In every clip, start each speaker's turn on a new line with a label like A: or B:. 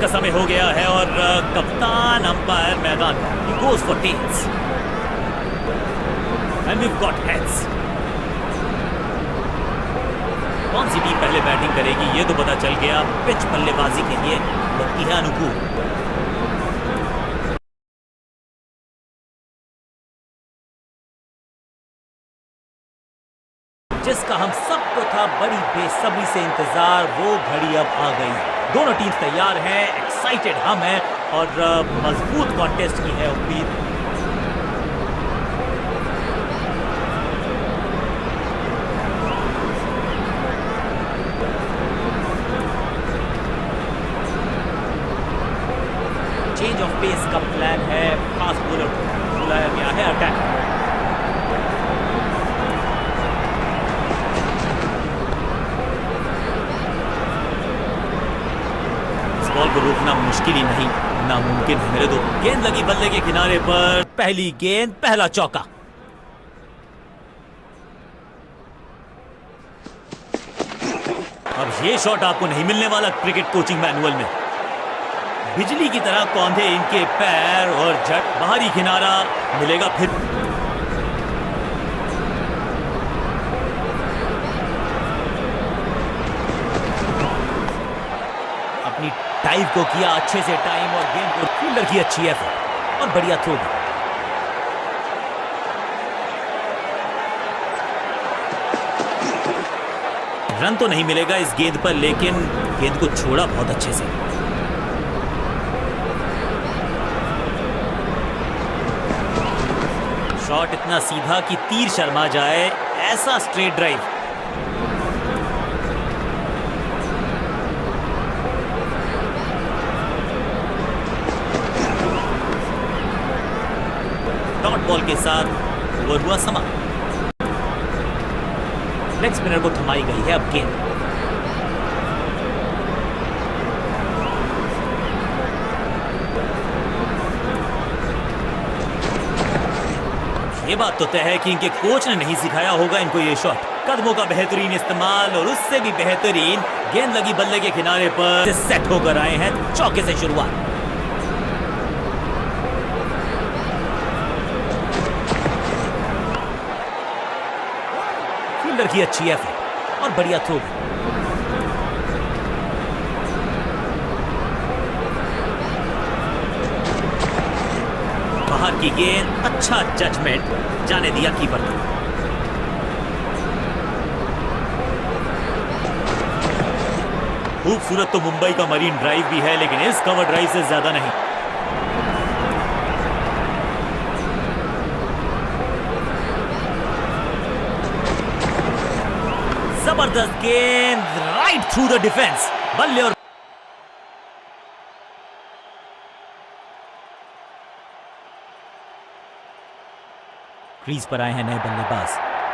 A: का समय हो गया है और कप्तान अंपायर मैदान he goes for tails and we've got heads। कौन सी टीम पहले बैटिंग करेगी ये तो पता चल गया। पिच बल्लेबाजी के लिए लगती है अनुकूल। जिसका हम सबको था बड़ी बेसब्री से इंतजार, वो घड़ी अब आ गई। दोनों टीम तैयार हैं, एक्साइटेड हम हैं और मजबूत कॉन्टेस्ट की है उम्मीद। चेंज ऑफ पेस का प्लान है, फास्ट बॉलर बुलाया गया है अटैक। बॉल को रोकना मुश्किल ही नहीं नामुमकिन है मेरे दो। गेंद लगी बल्ले के किनारे पर, पहली गेंद पहला चौका। अब ये शॉट आपको नहीं मिलने वाला क्रिकेट कोचिंग मैनुअल में। बिजली की तरह कौंधे इनके पैर और झट बाहरी किनारा मिलेगा फिर। अपनी टाइम को किया अच्छे से टाइम और गेंद को फील्डर की अच्छी एफर्ट और बढ़िया थ्रो भी। रन तो नहीं मिलेगा इस गेंद पर, लेकिन गेंद को छोड़ा बहुत अच्छे से। शॉट इतना सीधा कि तीर शर्मा जाए, ऐसा स्ट्रेट ड्राइव। डॉट बॉल के साथ ओवर हुआ समाप्त। लेग स्पिनर को थमाई गई है अब गेंद। ये बात तो तय है कि इनके कोच ने नहीं सिखाया होगा इनको ये शॉट। कदमों का बेहतरीन इस्तेमाल और उससे भी बेहतरीन गेंद लगी बल्ले के किनारे पर सेट होकर आए हैं चौके से शुरुआत। फील्डर की अच्छी एफर्ट और बढ़िया थ्रो भी। बाहर की गेंद, अच्छा जजमेंट, जाने दिया कीपर ने। खूबसूरत तो मुंबई का मरीन ड्राइव भी है, लेकिन इस कवर ड्राइव से ज्यादा नहीं। जबरदस्त गेंद राइट थ्रू द डिफेंस। बल्ले और क्रीज पर आए हैं नए बल्लेबाज।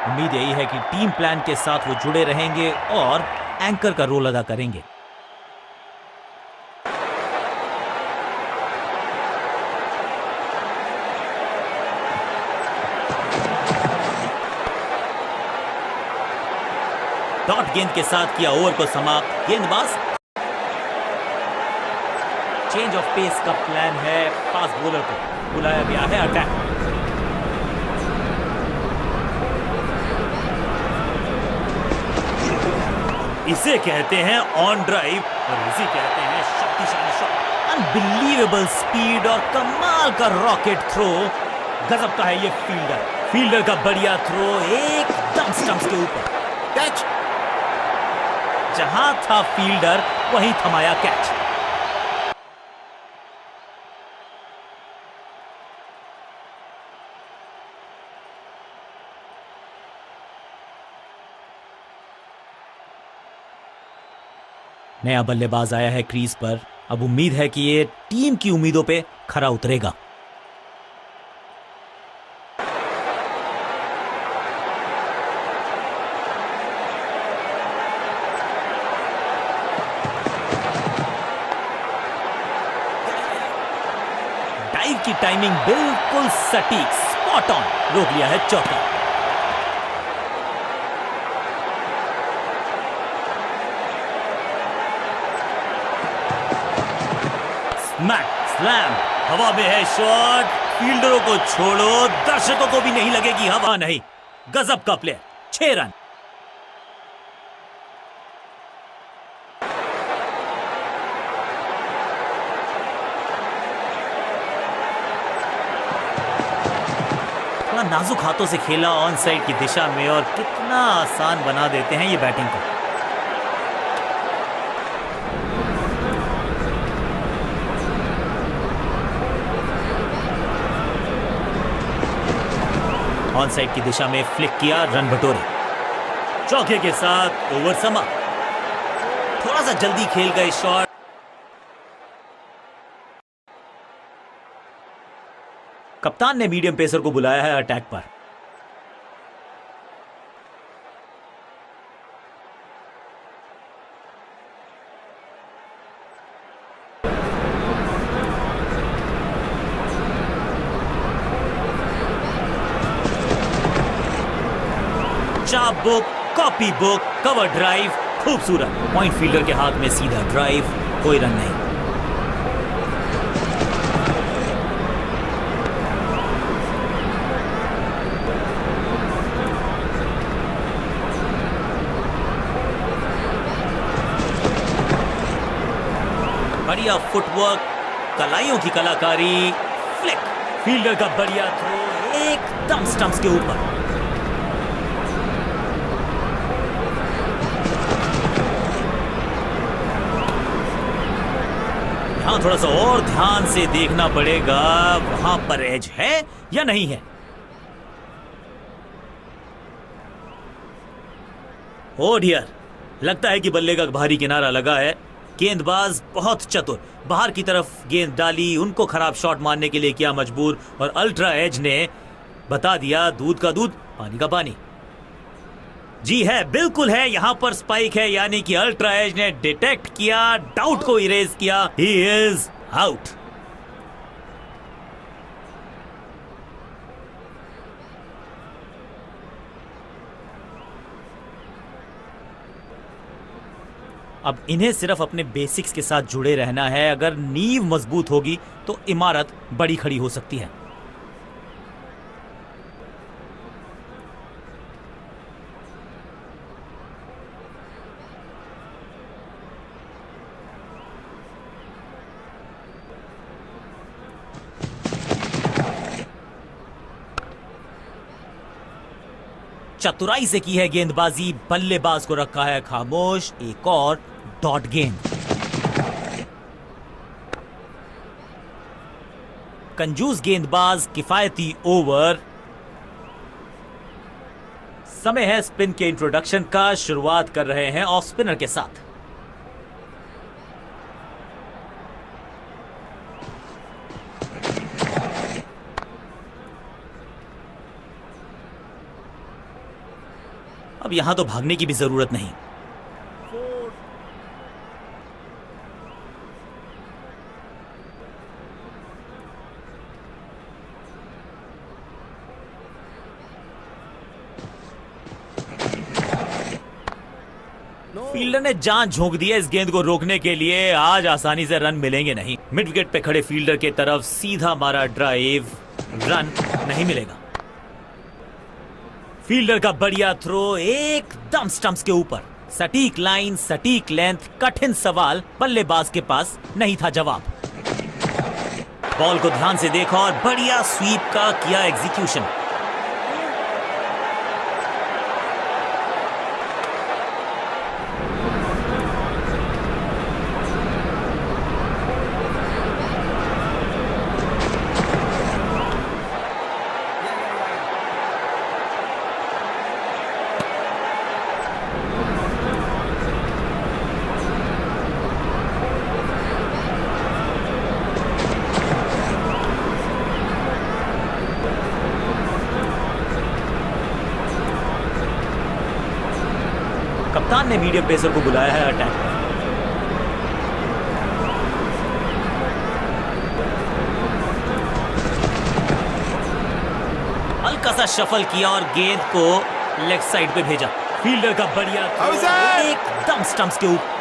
A: उम्मीद यही है कि टीम प्लान के साथ वो जुड़े रहेंगे और एंकर का रोल अदा करेंगे। डॉट गेंद के साथ किया ओवर को समाप्त। गेंदबाज चेंज ऑफ पेस का प्लान है, फास्ट बॉलर को बुलाया गया है अटैक। इसे कहते हैं ऑन ड्राइव और इसे कहते हैं शक्तिशाली शॉट। अनबिलीवेबल स्पीड और कमाल का रॉकेट थ्रो। गजब का है ये फील्डर का बढ़िया थ्रो, एकदम स्टंप्स के ऊपर। कैच, जहां था फील्डर वहीं थमाया कैच। नया बल्लेबाज आया है क्रीज पर। अब उम्मीद है कि ये टीम की उम्मीदों पे खरा उतरेगा। डाइव की टाइमिंग बिल्कुल सटीक, स्पॉट ऑन, रोक लिया है चौका। स्मैक स्लैम, हवा में है शॉट, फील्डरों को छोड़ो, दर्शकों को भी नहीं लगेगी हवा नहीं। गजब का प्लेयर, 6 रन। थोड़ा नाजुक हाथों से खेला ऑन साइड की दिशा में और कितना आसान बना देते हैं ये बैटिंग को। ऑन साइड की दिशा में फ्लिक किया, रन बटोरे। चौके के साथ ओवर समाप्त। थोड़ा सा जल्दी खेल गए शॉट। कप्तान ने मीडियम पेसर को बुलाया है अटैक पर। चाप book, copy book, cover drive, खूबसूरत। पॉइंट फील्डर के हाथ में सीधा ड्राइव, कोई रन नहीं। बढ़िया फुटवर्क, कलाइयों की कलाकारी, फ्लिक, फील्डर का बढ़िया थ्रो, एकदम स्टंप्स के ऊपर। यहां थोड़ा सा और ध्यान से देखना पड़ेगा, वहां पर एज है या नहीं है। ओ डियर, लगता है कि बल्ले का भारी किनारा लगा है। गेंदबाज बहुत चतुर, बाहर की तरफ गेंद डाली, उनको खराब शॉट मारने के लिए किया मजबूर, और अल्ट्रा एज ने बता दिया दूध का दूध पानी का पानी। जी है, बिल्कुल है, यहां पर स्पाइक है, यानी कि अल्ट्रा एज ने डिटेक्ट किया, डाउट को इरेज किया। He is out. अब इन्हें सिर्फ अपने बेसिक्स के साथ जुड़े रहना है। अगर नींव मजबूत होगी तो इमारत बड़ी खड़ी हो सकती है। चतुराई से की है गेंदबाजी, बल्लेबाज को रखा है खामोश। एक और डॉट गेंद। कंजूस गेंदबाज, किफायती ओवर। समय है स्पिन के इंट्रोडक्शन का। शुरुआत कर रहे हैं ऑफ स्पिनर के साथ। अब यहां तो भागने की भी जरूरत नहीं। फील्डर ने जान झोंक दी है इस गेंद को रोकने के लिए। आज आसानी से रन मिलेंगे नहीं। मिड विकेट पे खड़े फील्डर के तरफ सीधा मारा ड्राइव, रन नहीं मिलेगा। फील्डर का बढ़िया थ्रो, एकदम स्टंप्स के ऊपर। सटीक लाइन, सटीक लेंथ, कठिन सवाल, बल्लेबाज के पास नहीं था जवाब। बॉल को ध्यान से देखा और बढ़िया स्वीप का किया एग्जीक्यूशन। कप्तान ने मीडियम पेसर को बुलाया है अटैक पर। हल्का सा शफल किया और गेंद को लेग साइड पे भेजा। फील्डर का बढ़िया एकदम स्टंप्स के ऊपर।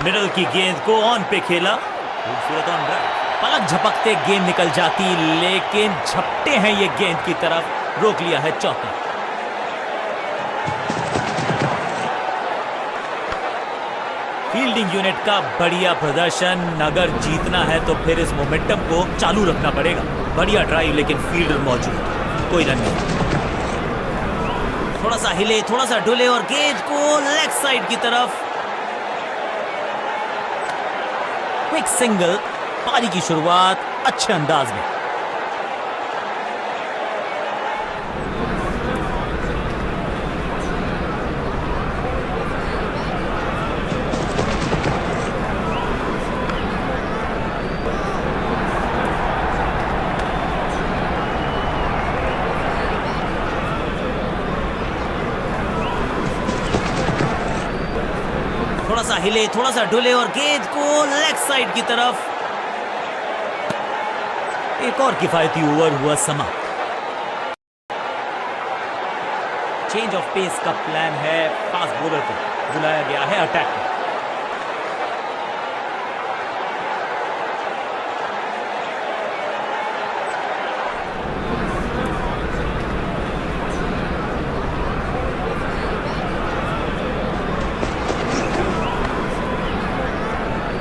A: मिडल की गेंद को ऑन पे खेला, खूबसूरत ऑन ड्राइव। पलक झपकते गेंद निकल जाती, लेकिन झपटे हैं ये गेंद की तरफ, रोक लिया है चौका। फील्डिंग यूनिट का बढ़िया प्रदर्शन। अगर जीतना है तो फिर इस मोमेंटम को चालू रखना पड़ेगा। बढ़िया ड्राइव, लेकिन फील्डर मौजूद, कोई रन नहीं। थोड़ा सा हिले, थोड़ा सा डुले और गेंद को लेग साइड की तरफ। क्विक सिंगल, पारी की शुरुआत अच्छे अंदाज में। थोड़ा सा हिले, थोड़ा सा डुले और गेंद को लेग साइड की तरफ। एक और किफायती ओवर हुआ समाप्त। चेंज ऑफ पेस का प्लान है। फास्ट बॉलर को बुलाया गया है अटैक में।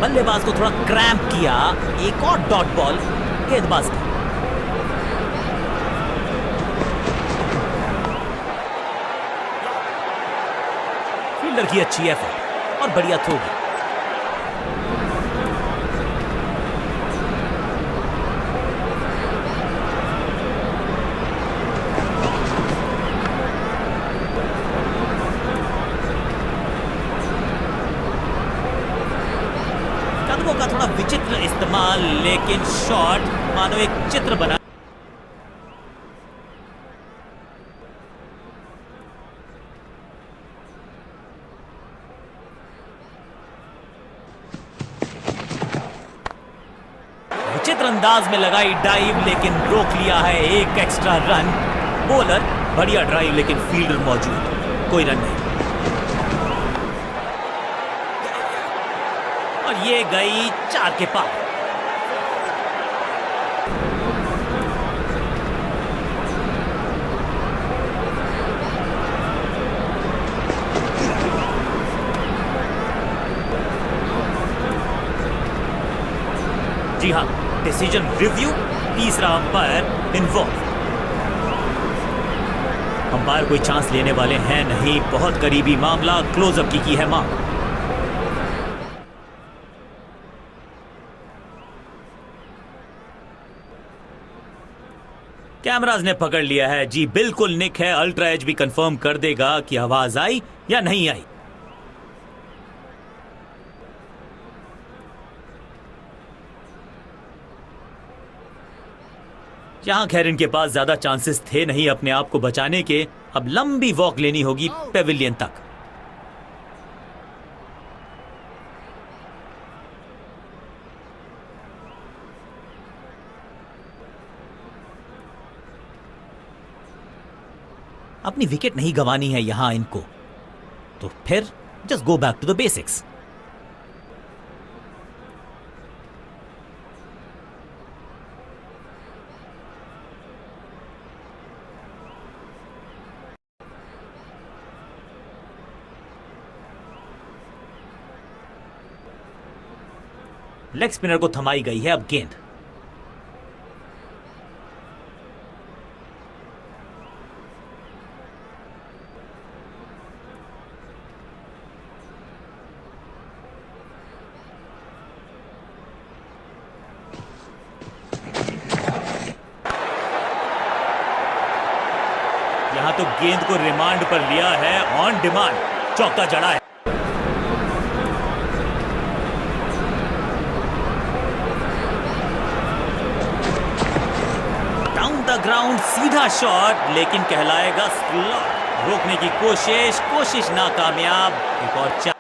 A: बल्लेबाज को थोड़ा क्रैम्प किया। एक और डॉट बॉल गेंदबाज का। फील्डर की अच्छी एफर्ट और बढ़िया थ्रो। कदमों का थोड़ा विचित्र इस्तेमाल, लेकिन शॉट मानो एक चित्र बना। विचित्र अंदाज में लगाई डाइव, लेकिन रोक लिया है। एक एक्स्ट्रा रन। बॉलर बढ़िया ड्राइव, लेकिन फील्डर मौजूद, कोई रन नहीं। और ये गई 4 के पार। जी हां, डिसीजन रिव्यू, तीसरा अंपायर इन्वॉल्व। अंपायर कोई चांस लेने वाले हैं नहीं, बहुत करीबी मामला, क्लोजअप की है मांग। कैमराज ने पकड़ लिया है। जी बिल्कुल निक है। अल्ट्रा एज भी कंफर्म कर देगा कि आवाज आई या नहीं आई। यहां खैर इनके पास ज्यादा चांसेस थे नहीं अपने आप को बचाने के। अब लंबी वॉक लेनी होगी पेविलियन तक। अपनी विकेट नहीं गंवानी है यहां इनको, तो फिर just go back to the basics. Leg spinner को थमाई गई है अब गेंद। यहां तो गेंद को रिमांड पर लिया है, ऑन डिमांड चौका जड़ा है। डाउन द ग्राउंड सीधा शॉट, लेकिन कहलाएगा स्लॉट। रोकने की कोशिश नाकामयाब। एक और चार।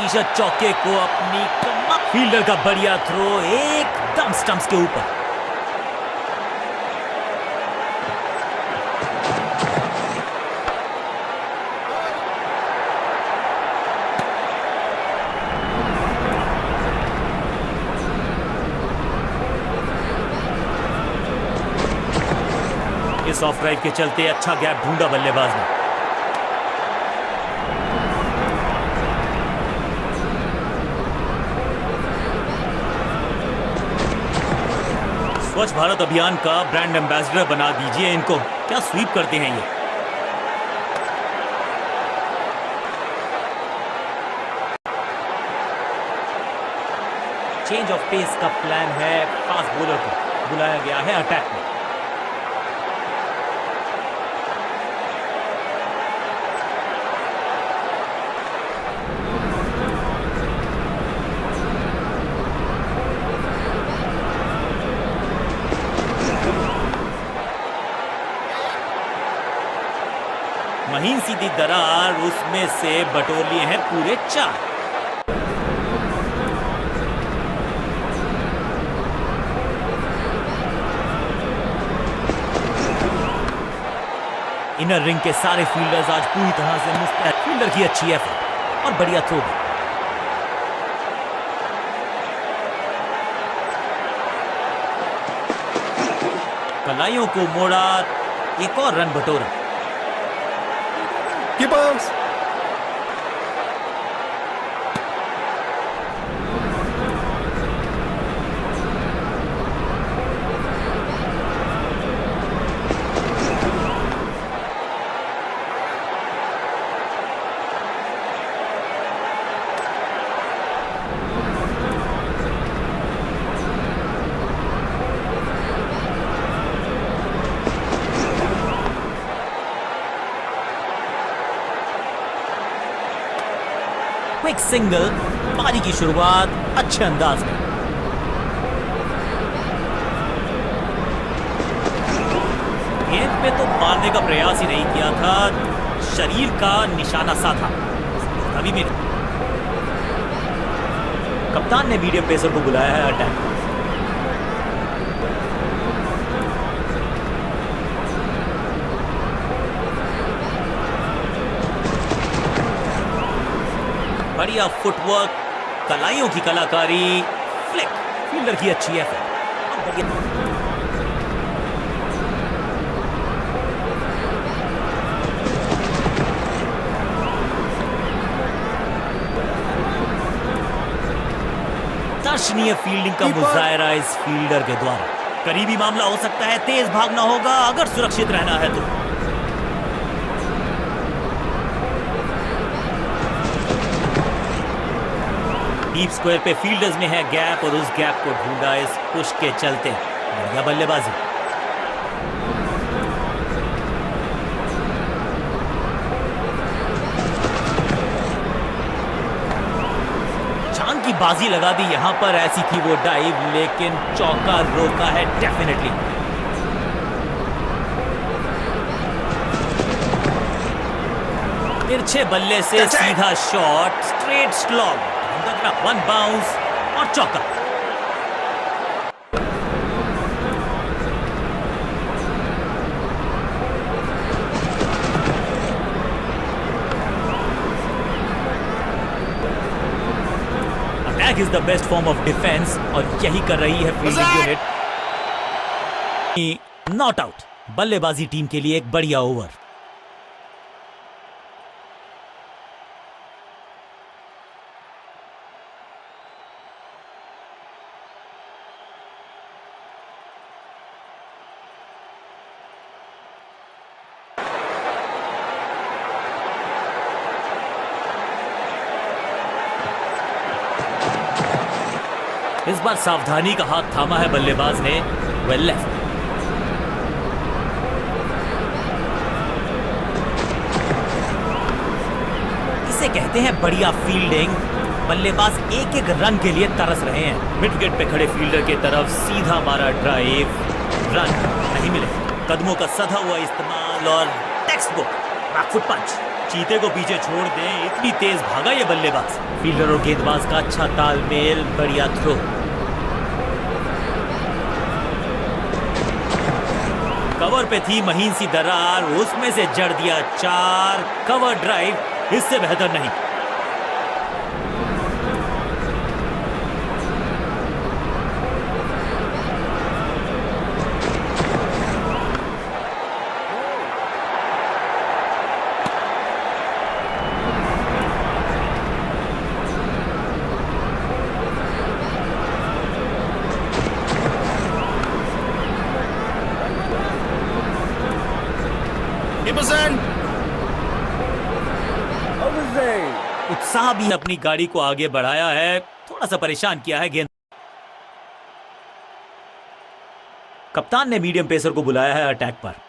A: प्रतिशत चौके को अपनी कमाल। फील्डर का बढ़िया थ्रो एकदम स्टंप्स के ऊपर। इस ऑफ ड्राइव के चलते अच्छा गैप ढूंढा बल्लेबाज ने। स्वच्छ भारत अभियान का ब्रांड एम्बेसडर बना दीजिए इनको। क्या स्वीप करते हैं ये। चेंज ऑफ पेस का प्लान है। फास्ट बॉलर को बुलाया गया है अटैक में। महीन सीधी दरार, उसमें से बटोर लिए हैं पूरे 4। इनर रिंग के सारे फील्डर्स आज पूरी तरह से मुस्तैद। फील्डर की अच्छी एफर्ट और बढ़िया थ्रो भी। कलाइयों को मोड़ा, एक और रन बटोरा।
B: Keepers!
A: क्विक सिंगल, पारी की शुरुआत अच्छे अंदाज में। गेंद पे तो मारने का प्रयास ही नहीं किया था, शरीर का निशाना साधा। अभी भी कप्तान ने मीडियम पेसर को बुलाया है अटैक। बढ़िया फुटवर्क, कलाइयों की कलाकारी, फ्लिक, फील्डर की अच्छी एफर्ट। दर्शनीय फील्डिंग का मुजाहरा इस फील्डर के द्वारा। करीबी मामला हो सकता है, तेज भागना होगा अगर सुरक्षित रहना है तो। डीप स्क्वायर पे फील्डर्स में है गैप और उस गैप को ढूंढा इस पुश के चलते। बढ़िया बल्लेबाजी। जान की बाजी लगा दी यहां पर, ऐसी थी वो डाइव, लेकिन चौका रोका है डेफिनेटली। तिरछे बल्ले से सीधा शॉट, स्ट्रेट स्लॉग, 1 बाउंस और चौका। Attack is the best form of defence और यही कर रही है फील्डिंग यूनिट। नॉट आउट, बल्लेबाजी टीम के लिए एक बढ़िया ओवर। इस बार सावधानी का हाथ थामा है बल्लेबाज ने। Well left. इसे कहते हैं बढ़िया फील्डिंग। बल्लेबाज एक एक रन के लिए तरस रहे हैं। मिड विकेट पे खड़े फील्डर की तरफ सीधा मारा ड्राइव, रन नहीं मिले। कदमों का सधा हुआ इस्तेमाल और टेक्स्ट बुक बैकफुट पंच। चीते को पीछे छोड़ दें, इतनी तेज भागा ये बल्लेबाज। फील्डर और गेंदबाज का अच्छा तालमेल, बढ़िया थ्रो। कवर पे थी महीन सी दरार, उसमें से जड़ दिया 4। कवर ड्राइव, इससे बेहतर नहीं। उत्साह भी अपनी गाड़ी को आगे बढ़ाया है, थोड़ा सा परेशान किया है गेंद। कप्तान ने मीडियम पेसर को बुलाया है अटैक पर।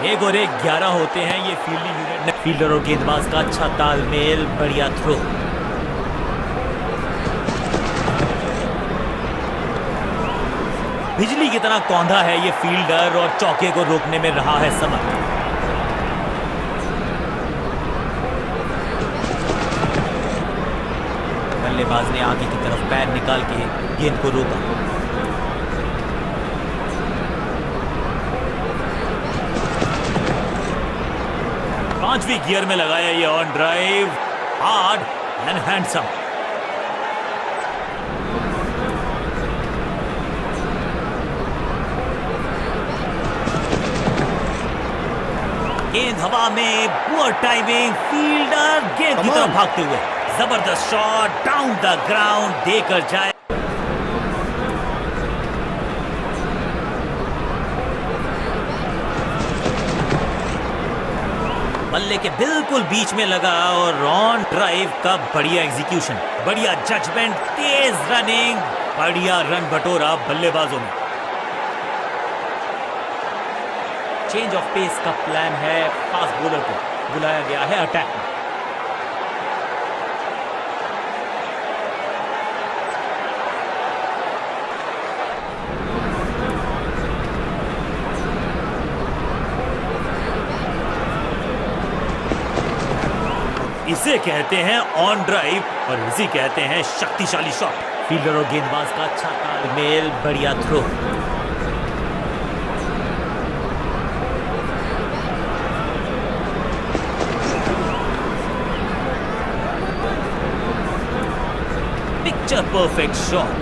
A: एक और एक 11 होते हैं ये फील्डिंग यूनिट। फील्डर और गेंदबाज का अच्छा तालमेल, बढ़िया थ्रो। बिजली की तरह कौंधा है ये फील्डर और चौके को रोकने में रहा है समर्थ। बल्लेबाज ने आगे की तरफ पैर निकाल के गेंद को रोका। पांचवीं गियर में लगाया ये on drive, hard and handsome. गेंद हवा में, पुअर टाइमिंग, फील्डर गेंद की तरफ भागते हुए, जबरदस्त शॉट, डाउन द ग्राउंड देकर जाए। बल्ले के बिल्कुल बीच में लगा और ऑन ड्राइव का बढ़िया एग्जीक्यूशन, बढ़िया जजमेंट, तेज रनिंग, बढ़िया रन बटोरा बल्लेबाजों ने। चेंज ऑफ पेस का प्लान है, फास्ट बॉलर को बुलाया गया है अटैक में। इसे कहते हैं ऑन ड्राइव और इसे कहते हैं शक्तिशाली शॉट। फील्डर और गेंदबाज का अच्छा तालमेल, बढ़िया थ्रो। पिक्चर परफेक्ट शॉट,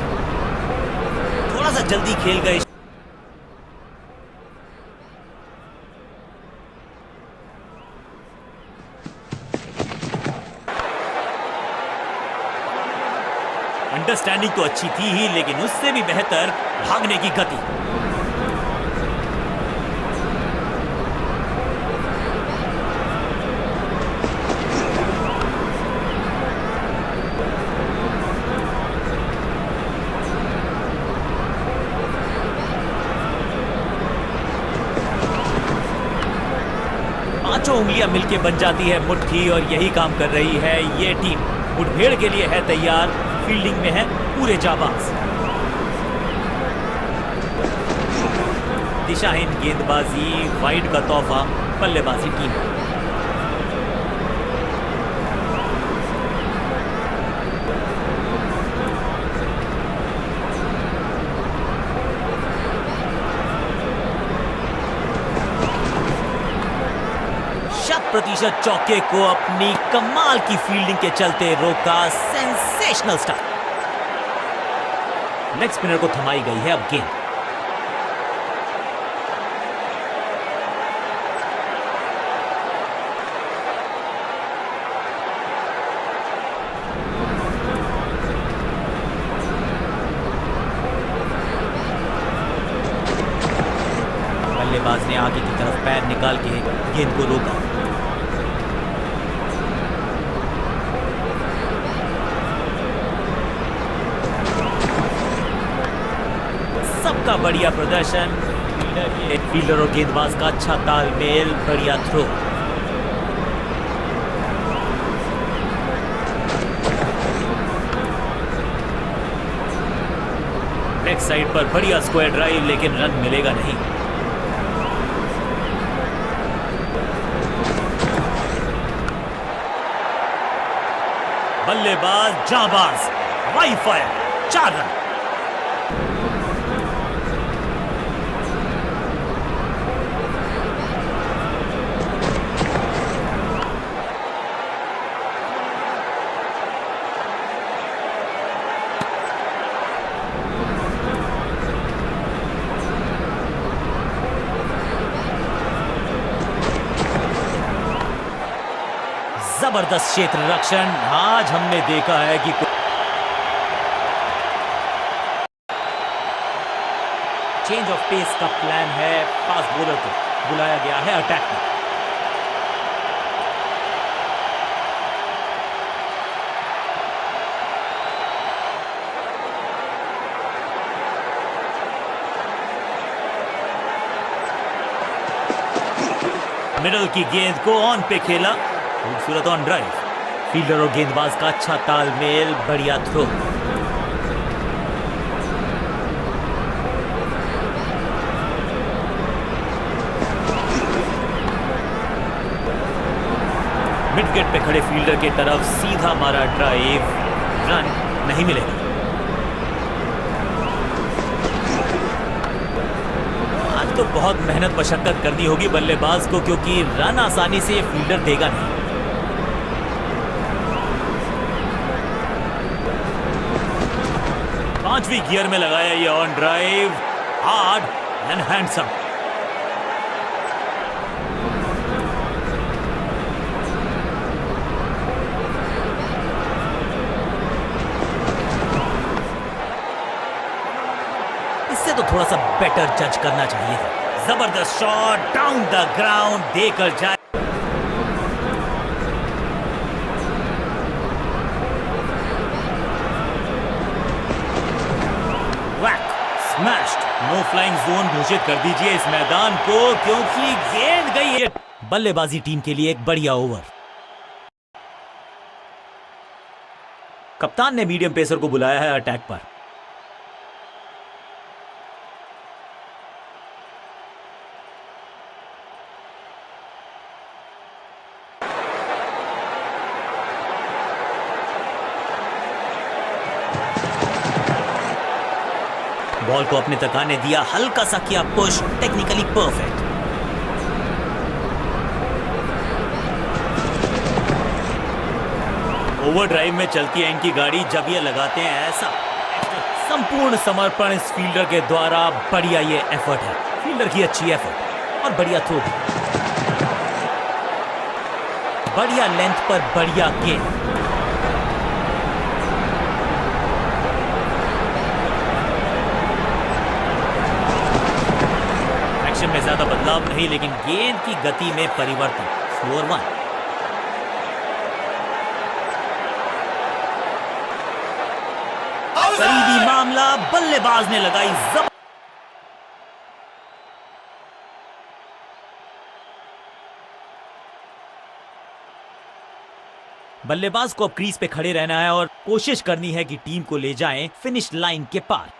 A: थोड़ा सा जल्दी खेल गए। अंडरस्टैंडिंग तो अच्छी थी ही, लेकिन उससे भी बेहतर भागने की गति। पांचों उंगलियां मिलके बन जाती है मुट्ठी और यही काम कर रही है ये टीम। मुठभेड़ के लिए है तैयार, फील्डिंग में है पूरे जाबाज। दिशाहीन गेंदबाजी, वाइड का तोहफा बल्लेबाजी टीम। प्रतिशत चौके को अपनी कमाल की फील्डिंग के चलते रोका। Sensational start. लेग स्पिनर को थमाई गई है अब गेंद। बल्लेबाज ने आगे की तरफ पैर निकाल के गेंद को रोका। सबका बढ़िया प्रदर्शन। फील्डर और गेंदबाज का अच्छा तालमेल, बढ़िया थ्रो। लेग साइड पर बढ़िया स्क्वायर ड्राइव, लेकिन रन मिलेगा नहीं। बल्लेबाज जाबाज, वाइड फायर, 4 रन। जबरदस्त क्षेत्र रक्षण। आज हमने देखा है कि चेंज ऑफ पेस का प्लान है। फास्ट बॉलर को बुलाया गया है अटैक में। मिडल की गेंद को ऑन पे खेला, खूबसूरत ऑन ड्राइव। फील्डर और गेंदबाज का अच्छा तालमेल, बढ़िया थ्रो। मिड विकेट पे खड़े फील्डर की तरफ सीधा मारा ड्राइव, रन नहीं मिलेगा। आज तो बहुत मेहनत मशक्कत करनी होगी बल्लेबाज को, क्योंकि रन आसानी से फील्डर देगा नहीं। पांचवी गियर में लगाया ये on drive, hard and handsome. इससे तो थोड़ा सा बेटर जज करना चाहिए था। जबरदस्त शॉट, डाउन द ग्राउंड देकर जाए। स्मैश्ड। नो फ्लाइंग जोन घोषित कर दीजिए इस मैदान को, क्योंकि गेंद गई है। बल्लेबाजी टीम के लिए एक बढ़िया ओवर। कप्तान ने मीडियम पेसर को बुलाया है अटैक पर। बॉल को अपने तक आने दिया, हल्का सा किया push, technically perfect. Over drive में चलती है इनकी गाड़ी जब ये लगाते हैं ऐसा। संपूर्ण समर्पण इस फील्डर के द्वारा। बढ़िया ये एफर्ट है, फील्डर की अच्छी एफर्ट और बढ़िया थ्रो। बढ़िया लेंथ पर बढ़िया गेंद। में ज्यादा बदलाव नहीं, लेकिन गेंद की गति में परिवर्तन। 4-1। करीबी मामला, बल्लेबाज ने लगाई जब। बल्लेबाज को अब क्रीज पे खड़े रहना है और कोशिश करनी है कि टीम को ले जाएं फिनिश लाइन के पार।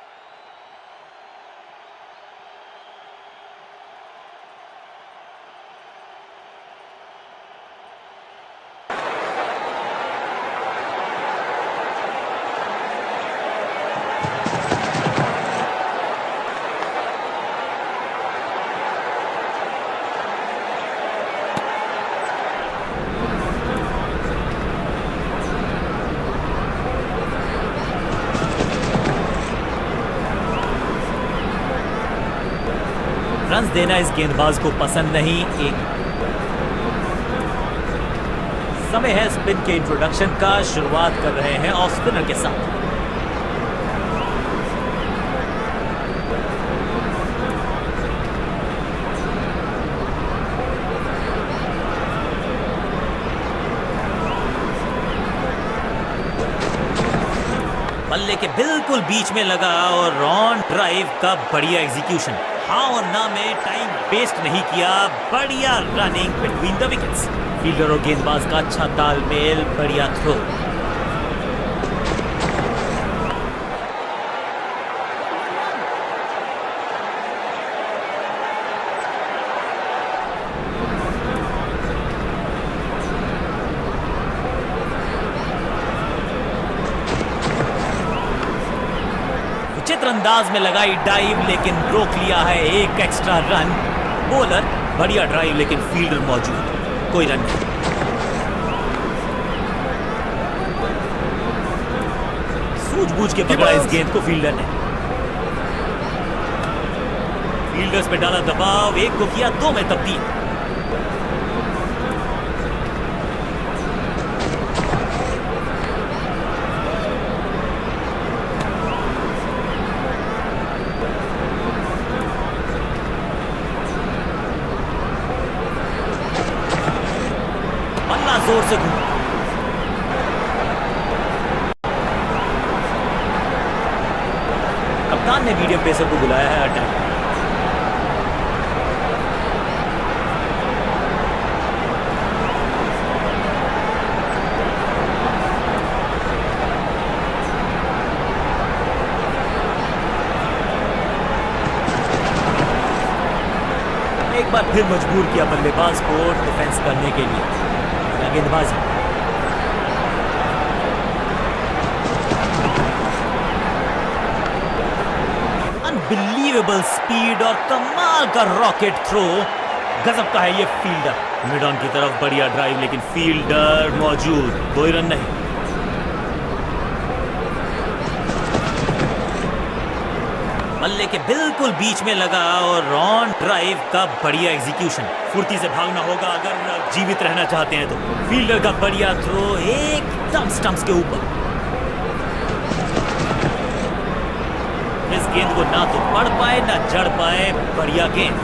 A: रन देना इस गेंदबाज को पसंद नहीं। एक समय है स्पिन के इंट्रोडक्शन का। शुरुआत कर रहे हैं ऑफ स्पिनर के साथ। बल्ले के बिल्कुल बीच में लगा और ऑन ड्राइव का बढ़िया एग्जीक्यूशन। हाँ और ना में टाइम वेस्ट नहीं किया, बढ़िया running between the wickets. Fielder और गेंदबाज का अच्छा तालमेल, बढ़िया थ्रो। विचित्र अंदाज में लगाई डाइव, लेकिन रोक लिया है एक एक्स्ट्रा रन। बॉलर बढ़िया ड्राइव, लेकिन फील्डर मौजूद, कोई रन नहीं। सूझबूझ के पकड़ा इस गेंद को फील्डर ने। फील्डर्स पे डाला दबाव, एक को किया दो में तब्दील। बल्ला जोर से घूमा। कप्तान ने मीडियम पेसर को बुलाया है अटैक। एक बार फिर मजबूर किया बल्लेबाज को डिफेंस करने के लिए। गेंदबाजी अनबिलीवेबल स्पीड और कमाल का रॉकेट थ्रो, गजब का है ये फील्डर। मिड ऑन की तरफ बढ़िया ड्राइव, लेकिन फील्डर मौजूद, कोई रन नहीं। बल्ले के बिल्कुल बीच में लगा और ऑन ड्राइव का बढ़िया एग्जीक्यूशन। फुर्ती से भागना होगा अगर जीवित रहना चाहते हैं तो। फील्डर का बढ़िया थ्रो एकदम स्टंप्स के ऊपर। इस गेंद को ना तो पढ़ पाए ना जड़ पाए, बढ़िया गेंद।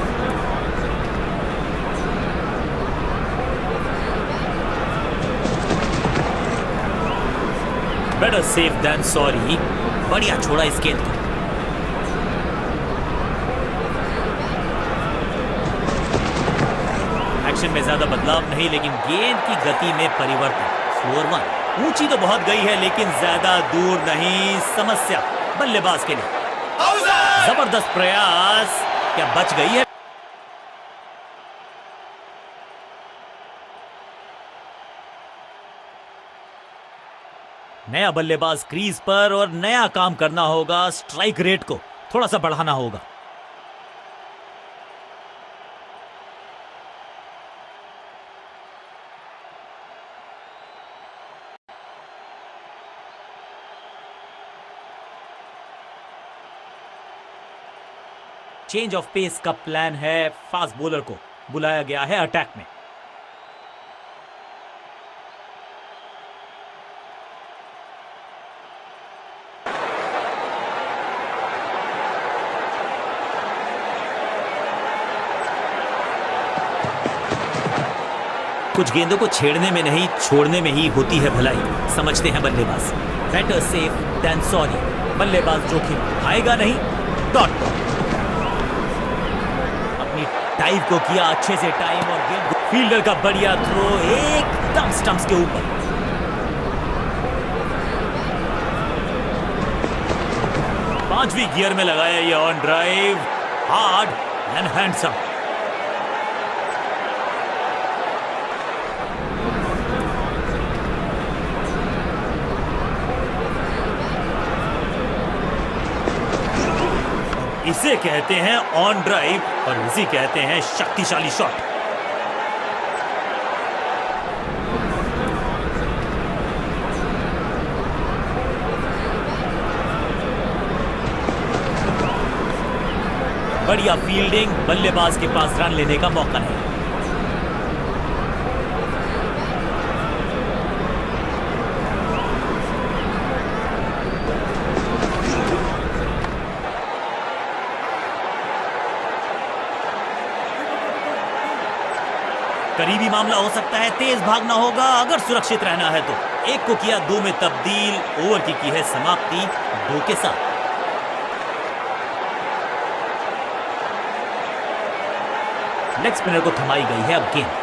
A: बेटर सेफ देन सॉरी, बढ़िया छोड़ा इस गेंद को। एक्शन में ज्यादा बदलाव नहीं, लेकिन गेंद की गति में परिवर्तन। स्लोअर वन, ऊंची तो बहुत गई है लेकिन ज्यादा दूर नहीं। समस्या बल्लेबाज के लिए। जबरदस्त प्रयास, क्या बच गई है? नया बल्लेबाज क्रीज पर और नया काम करना होगा। स्ट्राइक रेट को थोड़ा सा बढ़ाना होगा। चेंज ऑफ पेस का प्लान है। फास्ट बॉलर को बुलाया गया है अटैक में। कुछ गेंदों को छेड़ने में नहीं, छोड़ने में ही होती है भलाई, समझते हैं बल्लेबाज। बेटर सेफ देन सॉरी, बल्लेबाज जोखिम उठाएगा नहीं। डॉट बॉल, टाइम को किया अच्छे से टाइम और गेंद। फील्डर का बढ़िया थ्रो एकदम स्टंप्स के ऊपर। पांचवी गियर में लगाया ये on drive, hard and handsome. इसे कहते हैं ऑन ड्राइव और इसे कहते हैं शक्तिशाली शॉट। बढ़िया फील्डिंग, बल्लेबाज के पास रन लेने का मौका नहीं। करीबी मामला हो सकता है, तेज भागना होगा अगर सुरक्षित रहना है तो। एक को किया दो में तब्दील, ओवर की है समाप्ति 2 के साथ। लेग स्पिनर को थमाई गई है अब गेंद।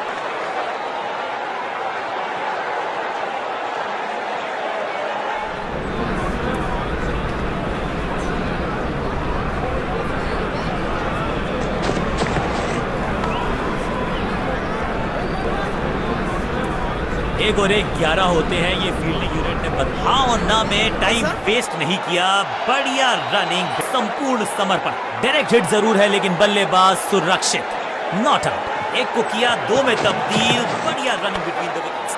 A: एक और एक 11 होते हैं ये फील्डिंग यूनिट ने हाँ और ना में टाइम वेस्ट नहीं किया। बढ़िया रनिंग, संपूर्ण समर्पण। डायरेक्ट हिट जरूर है लेकिन बल्लेबाज सुरक्षित, नॉट आउट। एक को किया 2 में तब्दील। बढ़िया रनिंग बिटवीन द विकेट्स।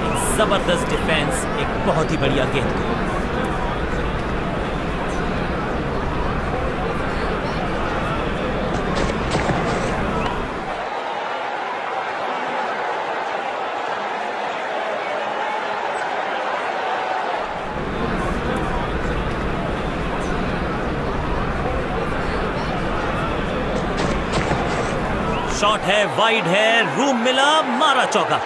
A: एक जबरदस्त डिफेंस, एक बहुत ही बढ़िया गेंद को। शॉट है, वाइड है, रूम मिला, मारा चौका।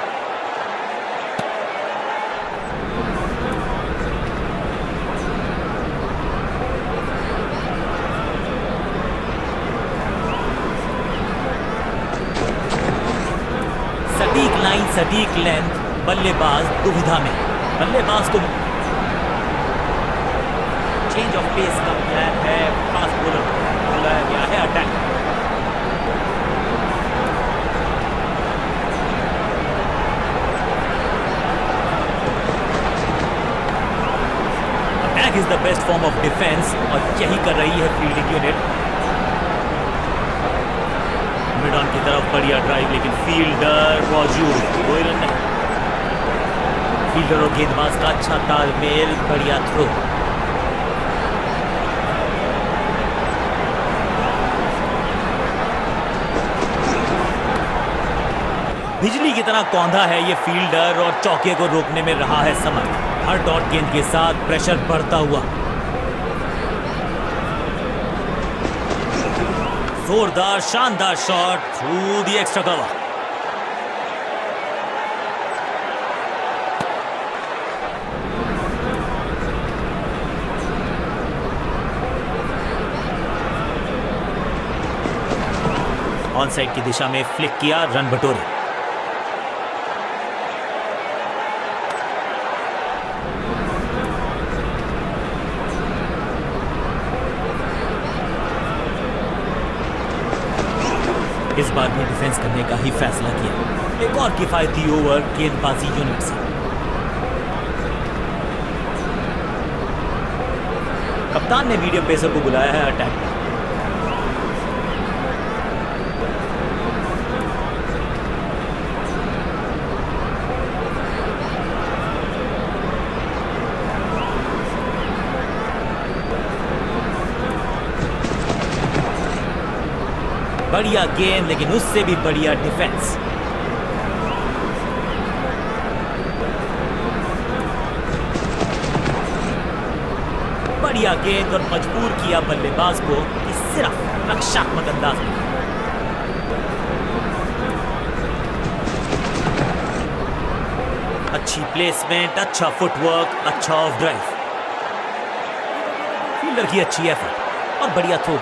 A: सटीक लाइन, सटीक लेंथ, बल्लेबाज दुविधा में। बल्लेबाज को चेंज ऑफ पेस का प्लान है। फास्ट बॉलर बुलाया गया है attack. Attack is the best form of defense और यही कर रही है फील्डिंग यूनिट। मिड ऑन की तरफ बढ़िया ड्राइव लेकिन फील्डर मौजूद, कोई रन नहीं। फील्डर और गेंदबाज का अच्छा तालमेल, बढ़िया थ्रो। बिजली की तरह कौंधा है ये फील्डर और चौके को रोकने में रहा है समर्थ। हर डॉट गेंद के साथ प्रेशर बढ़ता हुआ। जोरदार शानदार shot through the extra cover. On side की दिशा में फ्लिक किया, रन बटोरे। इस बार भी डिफेंस करने का ही फैसला किया। एक और किफायती ओवर गेंदबाजी यूनिट से। कप्तान ने मीडियम पेसर को बुलाया है अटैक पर। बढ़िया गेंद लेकिन उससे भी बढ़िया डिफेंस। बढ़िया गेंद और मजबूर किया बल्लेबाज को कि सिर्फ रक्षात्मक अंदाज में। अच्छी प्लेसमेंट, अच्छा फुटवर्क, अच्छा ऑफ ड्राइव। फील्डर की अच्छी एफर्ट और बढ़िया थ्रो।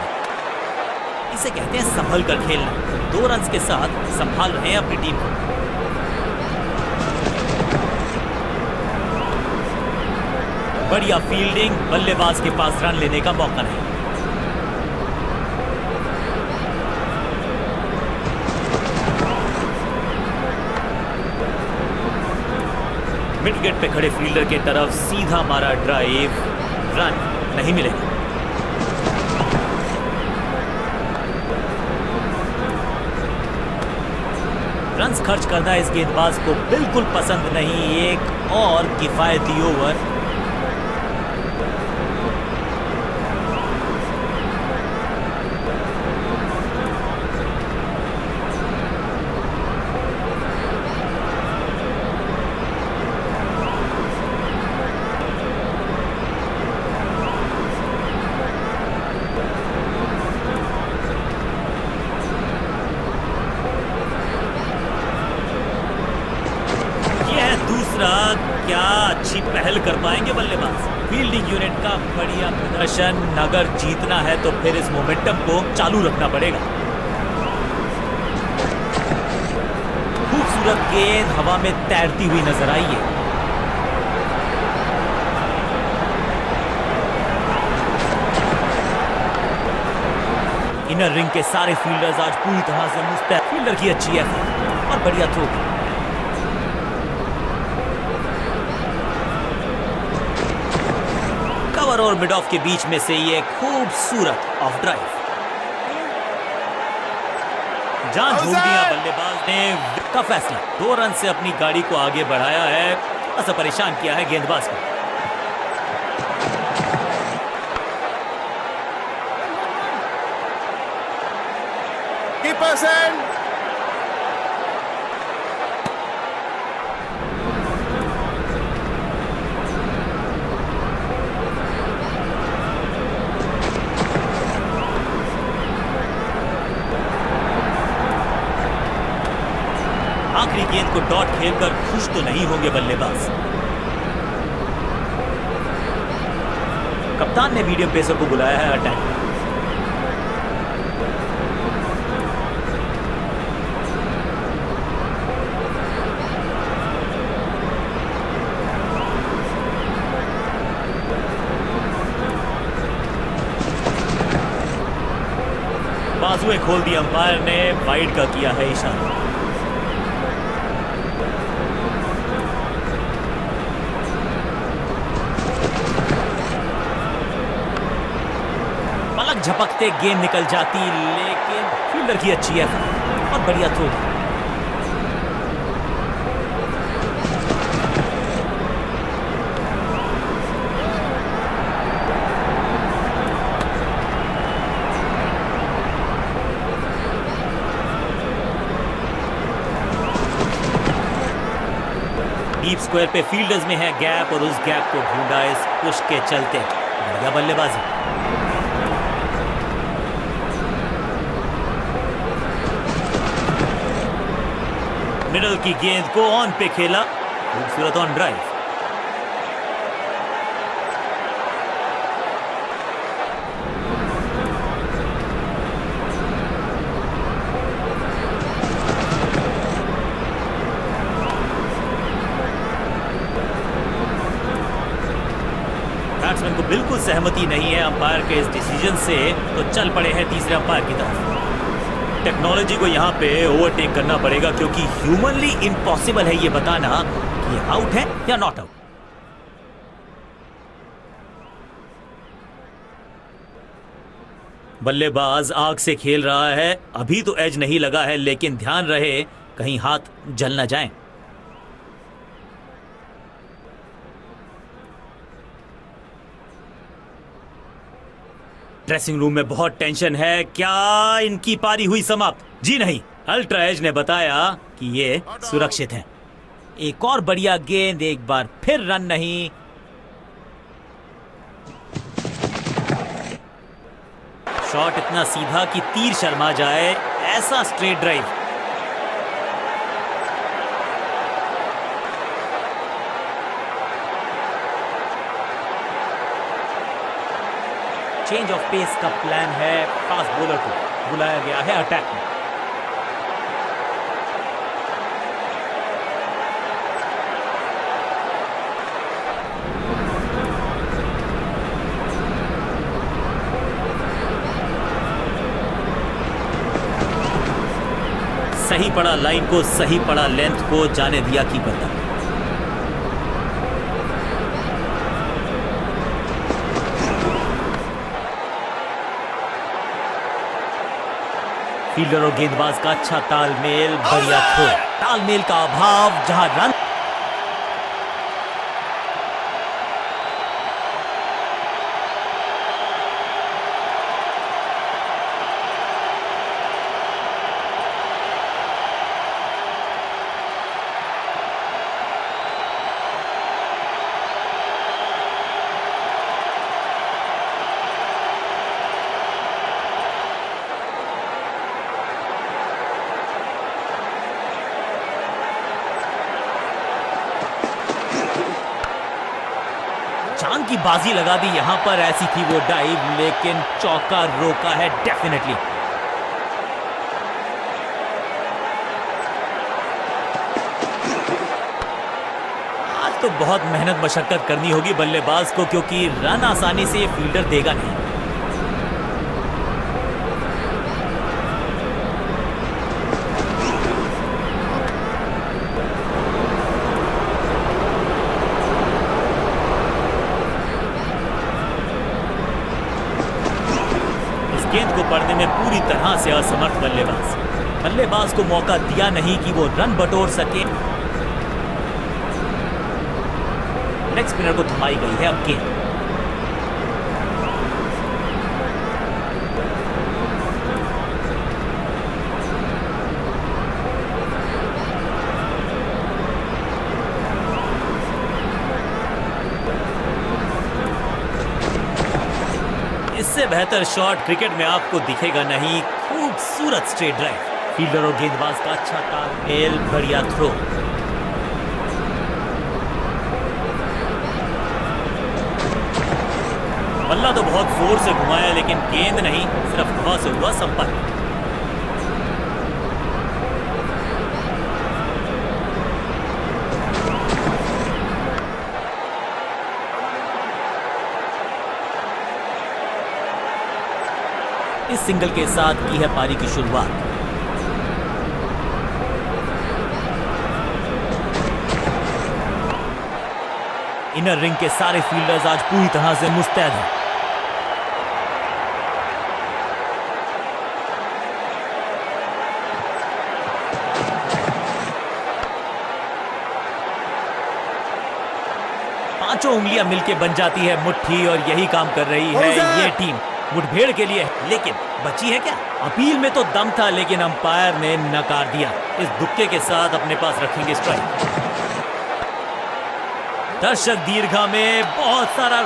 A: इसे कहते हैं संभल कर खेलना। 2 रन्स के साथ संभाल रहे हैं अपनी टीम को। बढ़िया फील्डिंग, बल्लेबाज के पास रन लेने का मौका नहीं। मिड विकेट पे खड़े फील्डर के तरफ सीधा मारा ड्राइव, रन नहीं मिलेगा। रन्स खर्च करना इस गेंदबाज को बिल्कुल पसंद नहीं। एक और किफायती ओवर। क्या अच्छी पहल कर पाएंगे बल्लेबाज। फील्डिंग यूनिट का बढ़िया प्रदर्शन। अगर जीतना है तो फिर इस मोमेंटम को चालू रखना पड़ेगा। खूबसूरत गेंद हवा में तैरती हुई नजर आई है। इनर रिंग के सारे फील्डर्स आज पूरी तरह से मुस्तैद। फील्डर की अच्छी एफर्ट और बढ़िया थ्रो। कवर और मिड ऑफ के बीच में से ये खूबसूरत ऑफ ड्राइव। जान झोंक दिया बल्लेबाज ने का फैसला। 2 रन से अपनी गाड़ी को आगे बढ़ाया है। थोड़ा सा परेशान किया है गेंदबाज को। आखिरी गेंद को डॉट खेलकर खुश तो नहीं होंगे बल्लेबाज। कप्तान ने मीडियम पेसर को बुलाया है अटैक। बाजुएं खोल दी अंपायर ने। वाइड का किया है इशारा। पलक झपकते गेंद निकल जाती, लेकिन फील्डर की अच्छी है और बढ़िया थ्रो। डीप स्क्वायर पे फील्डर्स में है गैप और उस गैप को ढूंढा इस पुश के चलते। बढ़िया बल्लेबाजी। मिडल की गेंद को ऑन पे खेला। खूबसूरत ऑन ड्राइव। बैट्समैन को बिल्कुल सहमति नहीं है अंपायर के इस डिसीजन से, तो चल पड़े हैं तीसरे अंपायर की तरफ। टेक्नोलॉजी को यहां पे ओवरटेक करना पड़ेगा, क्योंकि ह्यूमनली इम्पॉसिबल है ये बताना कि ये आउट है या नॉट आउट। बल्लेबाज आग से खेल रहा है। अभी तो एज नहीं लगा है, लेकिन ध्यान रहे कहीं हाथ जल ना जाए। ड्रेसिंग रूम में बहुत टेंशन है। क्या इनकी पारी हुई समाप्त? जी नहीं, अल्ट्रा एज ने बताया कि ये सुरक्षित हैं। एक और बढ़िया गेंद, एक बार फिर रन नहीं। शॉट इतना सीधा कि तीर शर्मा जाए, ऐसा straight drive. Change of pace का प्लान है। फास्ट बॉलर को बुलाया गया है अटैक में। सही पड़ा लाइन को, सही पड़ा लेंथ को, जाने दिया कीपर तक। फील्डर और गेंदबाज का अच्छा तालमेल, बढ़िया थ्रो। तालमेल का अभाव जहां रन। की बाजी लगा दी यहां पर। ऐसी थी वो डाइव, लेकिन चौका रोका है डेफिनेटली। आज तो बहुत मेहनत मशक्कत करनी होगी बल्लेबाज को, क्योंकि रन आसानी से ये फील्डर देगा नहीं। गेंद को पढ़ने में पूरी तरह से असमर्थ बल्लेबाज को मौका दिया नहीं कि वो रन बटोर सके। लेग स्पिनर को थमाई गई है अब गेंद। इससे बेहतर शॉट क्रिकेट में आपको दिखेगा नहीं। खूबसूरत स्ट्रेट ड्राइव, फील्डर और गेंदबाज का अच्छा तालमेल, बढ़िया थ्रो। बल्ला तो बहुत जोर से घुमाया, लेकिन गेंद नहीं, सिर्फ हवा से हुआ संपर्क। इस सिंगल के साथ की है पारी की शुरुआत। इनर रिंग के सारे फील्डर्स आज पूरी तरह से मुस्तैद हैं। पांचों उंगलियां मिलके बन जाती है मुट्ठी, और यही काम कर रही है ये टीम मुठभेड़ के लिए। लेकिन बची है क्या? अपील में तो दम था, लेकिन अंपायर ने नकार दिया। इस दुक्के के साथ अपने पास रखेंगे स्ट्राइक। दर्शक दीर्घा में बहुत सारा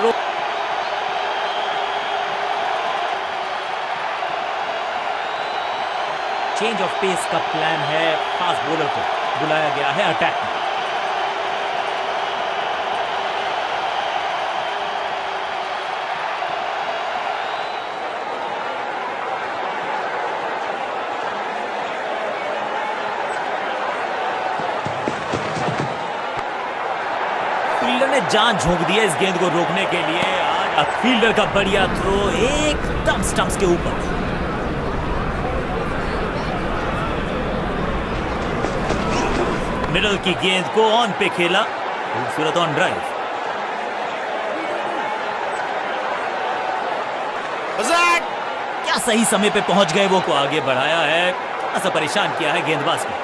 A: चेंज ऑफ पेस का प्लान है। फास्ट बॉलर को बुलाया गया है अटैक में। फील्डर ने जान झोंक दी है इस गेंद को रोकने के लिए। आज फील्डर का बढ़िया थ्रो एकदम स्टंप्स के ऊपर। मिडल की गेंद को ऑन पे खेला, खूबसूरत ऑन ड्राइव। क्या सही समय पे पहुंच गए, वो को आगे बढ़ाया है, ऐसा परेशान किया है गेंदबाज को।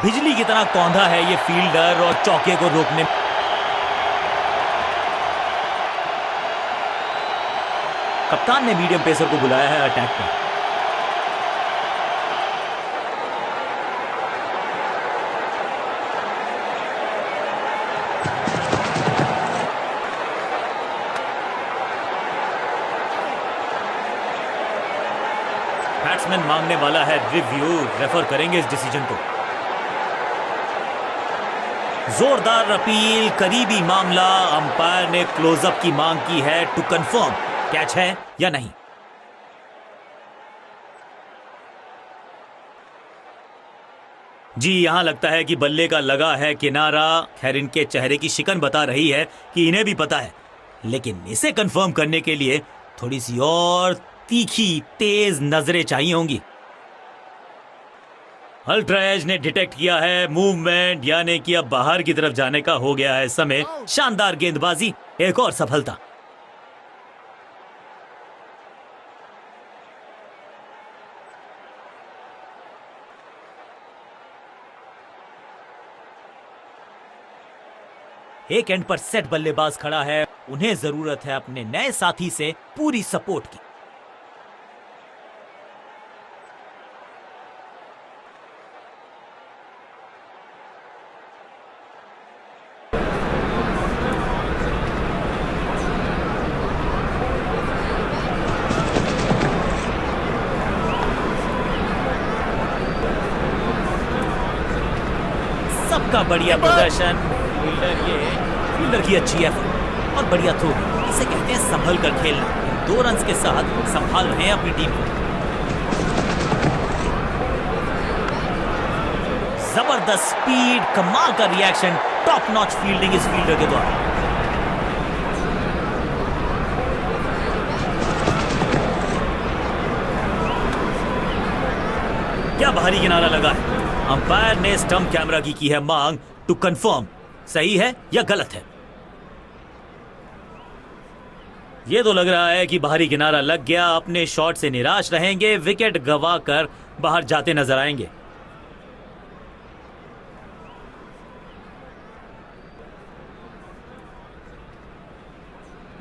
A: बिजली की तरह कौंधा है ये फील्डर, और चौके को रोकने कप्तान ने मीडियम पेसर को बुलाया है अटैक पर। बैट्समैन मांगने वाला है रिव्यू, रेफर करेंगे इस डिसीजन को। जोरदार अपील, करीबी मामला, अंपायर ने क्लोजअप की मांग की है टू कंफर्म कैच है या नहीं। जी यहां लगता है कि बल्ले का लगा है किनारा। खैर इनके चेहरे की शिकन बता रही है कि इन्हें भी पता है, लेकिन इसे कंफर्म करने के लिए थोड़ी सी और तीखी तेज नजरें चाहिए होंगी। अल्ट्रा एज ने डिटेक्ट किया है मूवमेंट, यानी कि अब बाहर की तरफ जाने का हो गया है समय। शानदार गेंदबाजी, एक और सफलता। एक एंड पर सेट बल्लेबाज खड़ा है, उन्हें जरूरत है अपने नए साथी से पूरी सपोर्ट की। सबका बढ़िया प्रदर्शन, फील्डर की अच्छी एफर्ट और बढ़िया थ्रो। इसे कहते हैं संभल कर खेलना। 2 रन्स के साथ संभाल रहे हैं अपनी टीम को। जबरदस्त स्पीड, कमाल का रिएक्शन, टॉप नॉच फील्डिंग इस फील्डर के द्वारा। क्या भारी किनारा लगा है। अंपायर ने स्टंप कैमरा की है मांग टू कंफर्म सही है या गलत है। ये तो लग रहा है कि बाहरी किनारा लग गया। अपने शॉट से निराश रहेंगे, विकेट गवा कर बाहर जाते नजर आएंगे।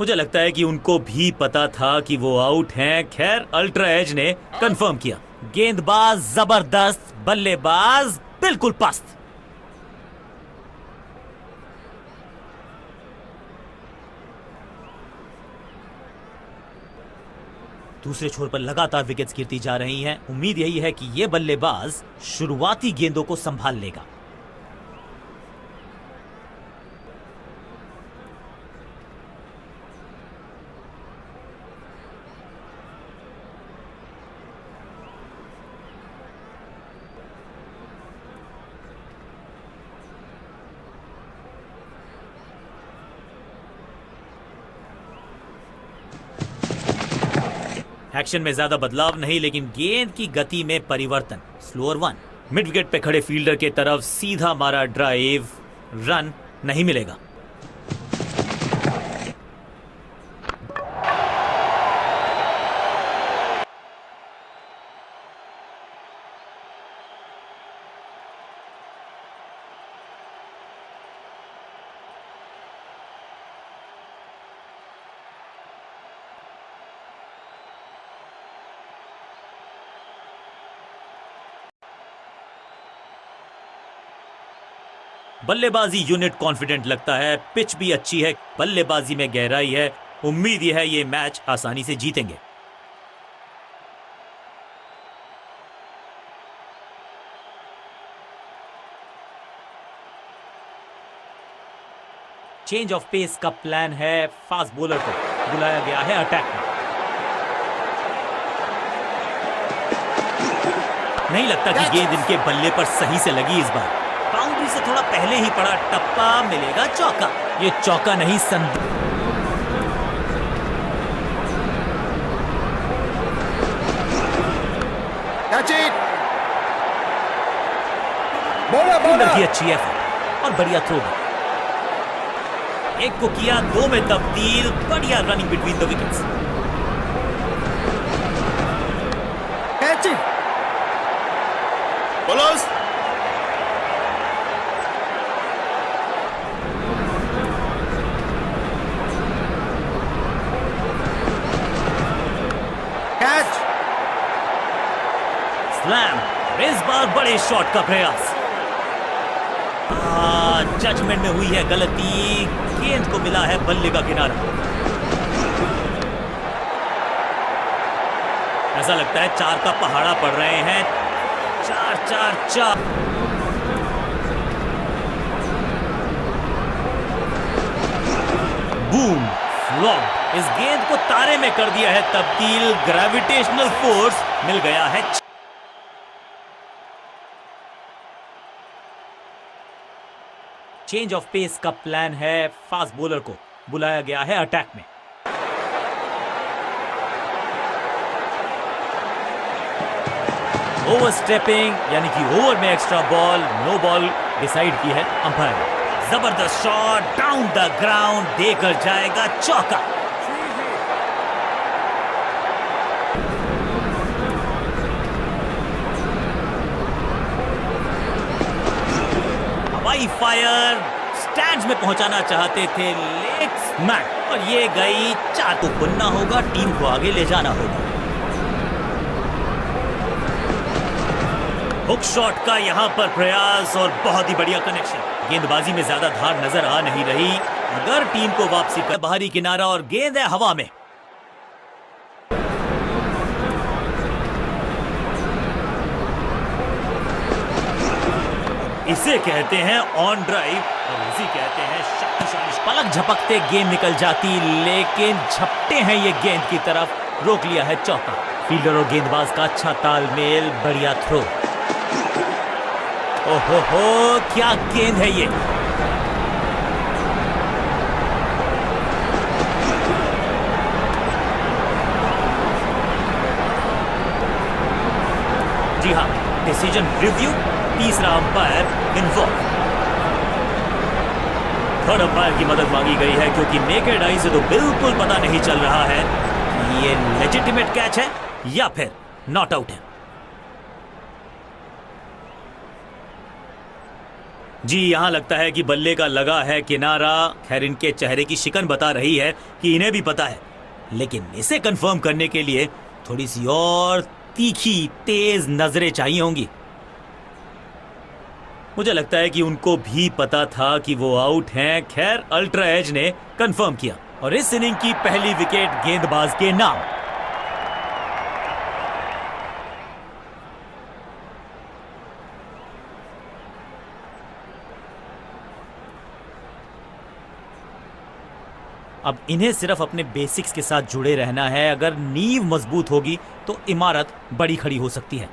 A: मुझे लगता है कि उनको भी पता था कि वो आउट हैं। खैर, अल्ट्रा एज ने कंफर्म किया। गेंदबाज जबरदस्त, बल्लेबाज बिल्कुल पस्त। दूसरे छोर पर लगातार विकेट्स गिरती जा रही हैं। उम्मीद यही है कि यह बल्लेबाज शुरुआती गेंदों को संभाल लेगा। एक्शन में ज्यादा बदलाव नहीं, लेकिन गेंद की गति में परिवर्तन। स्लोअर 1। मिड विकेट पे खड़े फील्डर के तरफ सीधा मारा ड्राइव, रन नहीं मिलेगा। बल्लेबाजी यूनिट कॉन्फिडेंट लगता है, पिच भी अच्छी है, बल्लेबाजी में गहराई है। उम्मीद यह है ये मैच आसानी से जीतेंगे। चेंज ऑफ पेस का प्लान है। फास्ट बॉलर को बुलाया गया है अटैक में। नहीं लगता कि गेंद इनके बल्ले पर सही से लगी इस बार। बाउंड्री से थोड़ा पहले ही पड़ा टप्पा, मिलेगा चौका। ये चौका नहीं बॉलर की अच्छी एफर्ट और बढ़िया थ्रो। एक को किया 2 में तब्दील। बढ़िया running between the wickets.
B: Bowlers catch.
A: Slam. इस बार बड़े शॉट का प्रयास। जजमेंट में हुई है गलती। गेंद को मिला है बल्ले का किनारा। ऐसा लगता है 4 का पहाड़ा पड़ रहे हैं। 4 4 4। Boom, flop. इस गेंद को तारे में कर दिया है तब्दील। ग्रेविटेशनल फोर्स मिल गया है। चेंज ऑफ पेस का प्लान है। फास्ट बॉलर को बुलाया गया है अटैक में। ओवर स्टेपिंग यानी कि ओवर में extra ball, no ball decide की है अंपायर ने। जबरदस्त शॉट डाउन द ग्राउंड, देकर जाएगा चौका। हवाई फायर, स्टैंड्स में पहुंचाना चाहते थे लेग स्मैक, और ये गई 4 को बनना होगा, टीम को आगे ले जाना होगा। हुक शॉट का यहां पर प्रयास और बहुत ही बढ़िया कनेक्शन। गेंदबाजी में ज्यादा धार नजर आ नहीं रही। अगर टीम को वापसी कर, बाहरी किनारा और गेंद है हवा में। इसे कहते हैं ऑन ड्राइव और इसे कहते हैं शक्तिशाली। पलक झपकते गेंद निकल जाती, लेकिन झपटे हैं ये गेंद की तरफ, रोक लिया है चौका। फील्डर और गेंदबाज का अच्छा तालमेल, बढ़िया थ्रो। ओहो हो, क्या गेंद है ये। जी हां, डिसीजन रिव्यू, तीसरा अंपायर इन्वॉल्व। थर्ड अंपायर की मदद मांगी गई है क्योंकि नेकेड आई से तो बिल्कुल पता नहीं चल रहा है कि ये लेजिटिमेट कैच है या फिर नॉट आउट है। जी, यहां लगता है कि बल्ले का लगा है किनारा। खैर, इनके चेहरे की शिकन बता रही है कि इन्हें भी पता है, लेकिन इसे कंफर्म करने के लिए थोड़ी सी और तीखी तेज नजरें चाहिए होंगी। मुझे लगता है कि उनको भी पता था कि वो आउट हैं। खैर, अल्ट्रा एज ने कंफर्म किया और इस इनिंग की पहली विकेट गेंदबाज के नाम। अब इन्हें सिर्फ अपने बेसिक्स के साथ जुड़े रहना है। अगर नींव मजबूत होगी तो इमारत बड़ी खड़ी हो सकती है।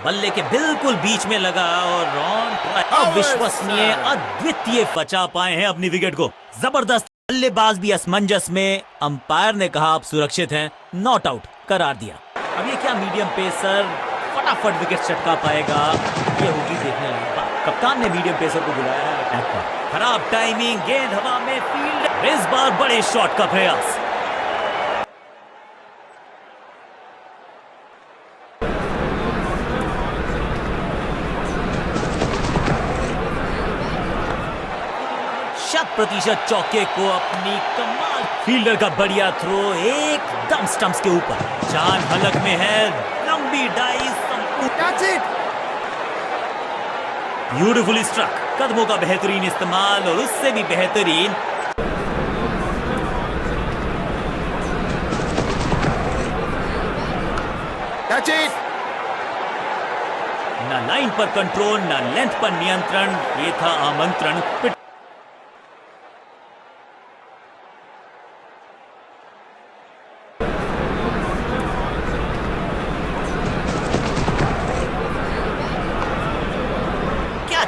A: बल्ले के बिल्कुल बीच में लगा और अविश्वसनीय, अद्वितीय बचा पाए हैं अपनी विकेट को। जबरदस्त बल्लेबाज भी असमंजस में। अंपायर ने कहा आप सुरक्षित हैं, नॉट आउट करार दिया। अब ये क्या मीडियम पेसर फटाफट विकेट चटका पाएगा, ये होगी देखने वाली बात। कप्तान ने मीडियम पेसर को बुलाया है अटैक पर। खराब टाइमिंग, गेंद हवा में, फील्ड इस बार बड़े शॉट का प्रयास। प्रतिशत चौके को अपनी कमाल। फील्डर का बढ़िया थ्रो एकदम स्टंप्स के ऊपर, जान हलक में है, लंबी डाइव, ब्यूटीफुली स्ट्रक। कदमों का बेहतरीन इस्तेमाल और उससे भी बेहतरीन ना लाइन पर कंट्रोल, ना लेंथ पर नियंत्रण। ये था आमंत्रण।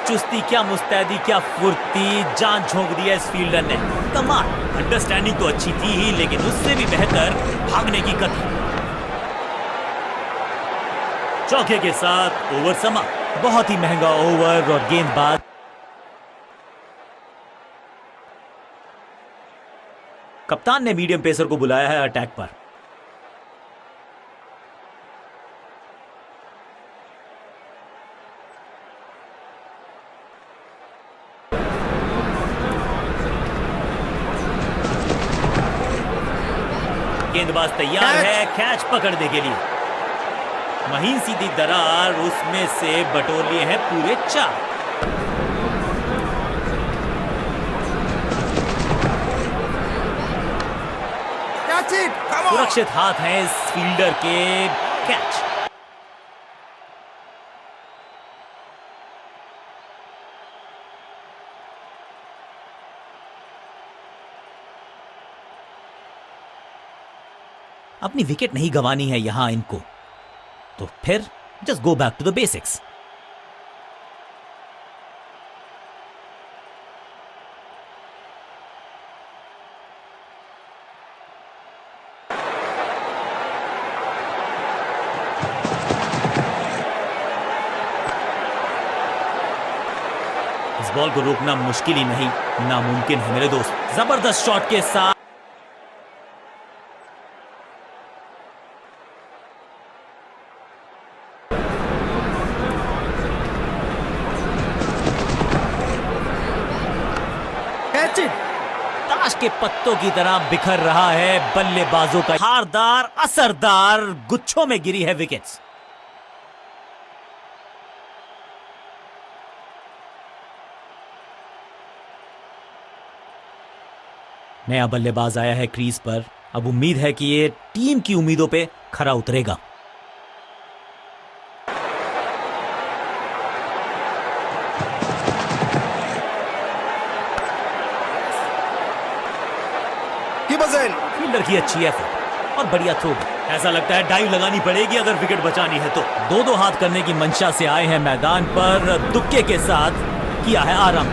A: चुस्ती, क्या मुस्तैदी, क्या फुर्ती, जान झोंक दिया इस फील्डर ने। कमाल। अंडरस्टैंडिंग तो अच्छी थी ही, लेकिन उससे भी बेहतर भागने की गति। चौके के साथ ओवर समाप्त। बहुत ही महंगा ओवर और गेंदबाज कप्तान ने मीडियम पेसर को बुलाया है अटैक पर। गेंदबाज तैयार है कैच पकड़ने के लिए। महीन सीधी दरार, उसमें से बटोर लिए हैं पूरे 4। सुरक्षित हाथ हैं इस फील्डर के। कैच। अपनी विकेट नहीं गंवानी है यहां इनको, तो फिर Just go back to the basics. इस बॉल को रोकना मुश्किल ही नहीं, नामुमकिन है मेरे दोस्त। जबरदस्त शॉट के साथ ताश के पत्तों की तरह बिखर रहा है बल्लेबाजों का धारदार असरदार गुच्छों में गिरी है विकेट्स। नया बल्लेबाज आया है क्रीज पर। अब उम्मीद है कि ये टीम की उम्मीदों पे खरा उतरेगा। फील्डर की अच्छी एफर्ट और बढ़िया थ्रो भी। ऐसा लगता है डाइव लगानी पड़ेगी अगर विकेट बचानी है तो। दो हाथ करने की मंशा से आए हैं मैदान पर, दुक्के के साथ किया है आराम।